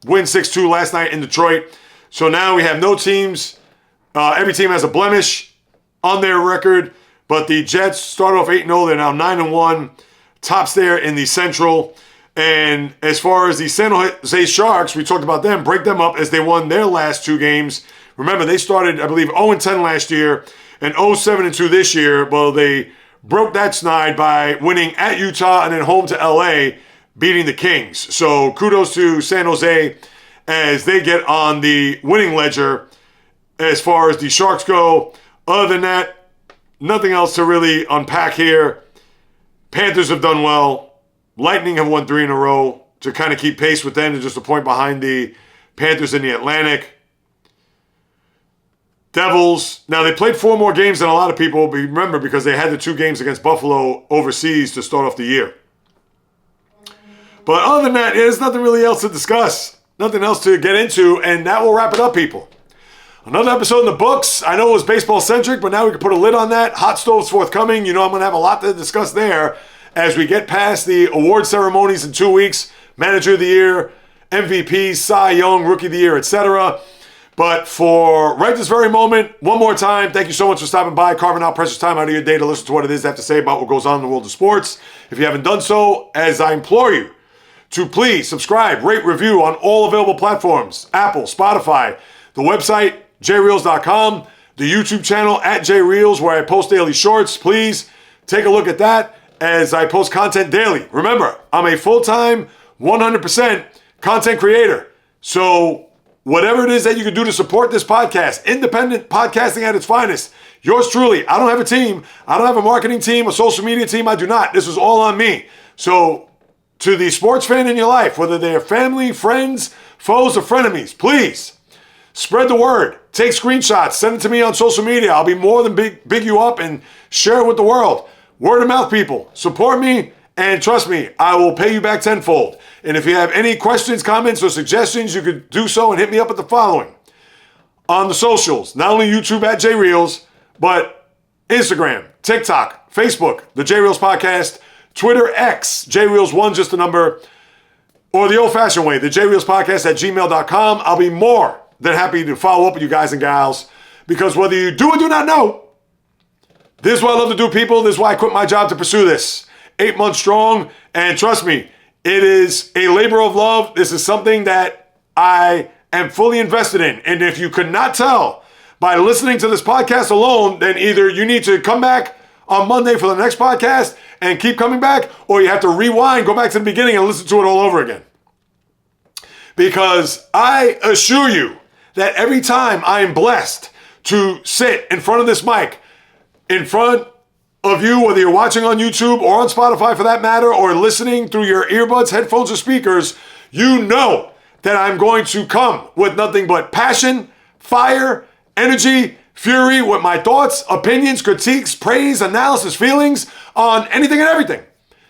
win 6-2 last night in Detroit. So now we have no teams. Every team has a blemish on their record, but the Jets start off 8-0. They're now 9-1, tops there in the Central. And as far as the San Jose Sharks, we talked about them, break them up as they won their last 2 games. Remember, they started, I believe, 0-10 last year and 0-7-2 this year. Well, they broke that snide by winning at Utah and then home to LA, beating the Kings. So kudos to San Jose as they get on the winning ledger as far as the Sharks go. Other than that, nothing else to really unpack here. Panthers have done well. Lightning have won 3 in a row to kind of keep pace with them. They're just a point behind the Panthers in the Atlantic. Devils, now they played 4 more games than a lot of people, but remember, because they had the 2 games against Buffalo overseas to start off the year. But other than that, there's nothing really else to discuss. Nothing else to get into, and that will wrap it up, people. Another episode in the books. I know it was baseball-centric, but now we can put a lid on that. Hot Stove's forthcoming. You know I'm going to have a lot to discuss there as we get past the award ceremonies in 2 weeks. Manager of the Year, MVP, Cy Young, Rookie of the Year, etc. But for right this very moment, one more time, thank you so much for stopping by, carving out precious time out of your day to listen to what it is I have to say about what goes on in the world of sports. If you haven't done so, as I implore you, to please subscribe, rate, review on all available platforms, Apple, Spotify, the website, JAYREELZ.com, the YouTube channel at JAYREELZ, where I post daily shorts. Please take a look at that as I post content daily. Remember, I'm a full-time, 100% content creator. So whatever it is that you can do to support this podcast, independent podcasting at its finest, yours truly. I don't have a team. I don't have a marketing team, a social media team. I do not. This is all on me. So to the sports fan in your life, whether they're family, friends, foes, or frenemies, please spread the word. Take screenshots. Send it to me on social media. I'll be more than big you up and share it with the world. Word of mouth, people. Support me, and trust me, I will pay you back tenfold. And if you have any questions, comments, or suggestions, you could do so and hit me up at the following. On the socials, not only YouTube at JAYREELZ, but Instagram, TikTok, Facebook, the JAYREELZ Podcast, Twitter, X, JAYREELZ1, just a number, or the old-fashioned way, the JAYREELZ Podcast at gmail.com. I'll be more than happy to follow up with you guys and gals, because whether you do or do not know, this is what I love to do, people. This is why I quit my job to pursue this. 8 months strong, and trust me, it is a labor of love. This is something that I am fully invested in, and if you could not tell by listening to this podcast alone, then either you need to come back on Monday for the next podcast and keep coming back, or you have to rewind, go back to the beginning and listen to it all over again. Because I assure you that every time I am blessed to sit in front of this mic, in front of you, whether you're watching on YouTube or on Spotify for that matter, or listening through your earbuds, headphones, or speakers, you know that I'm going to come with nothing but passion, fire, energy, fury, with my thoughts, opinions, critiques, praise, analysis, feelings on anything and everything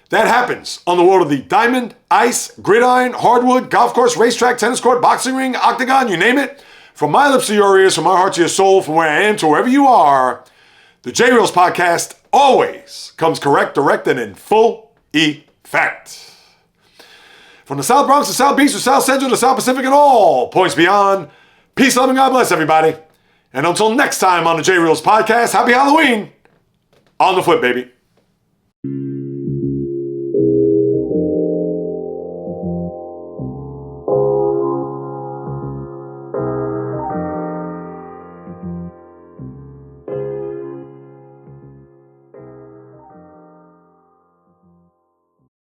that happens on the world of the diamond, ice, gridiron, hardwood, golf course, racetrack, tennis court, boxing ring, octagon, you name it. From my lips to your ears, from my heart to your soul, from where I am to wherever you are, the JAYREELZ Podcast always comes correct, direct, and in full effect. From the South Bronx to South Beach to South Central to South Pacific and all points beyond, peace, love, and God bless everybody. And until next time on the JAYREELZ Podcast, happy Halloween on the flip, baby.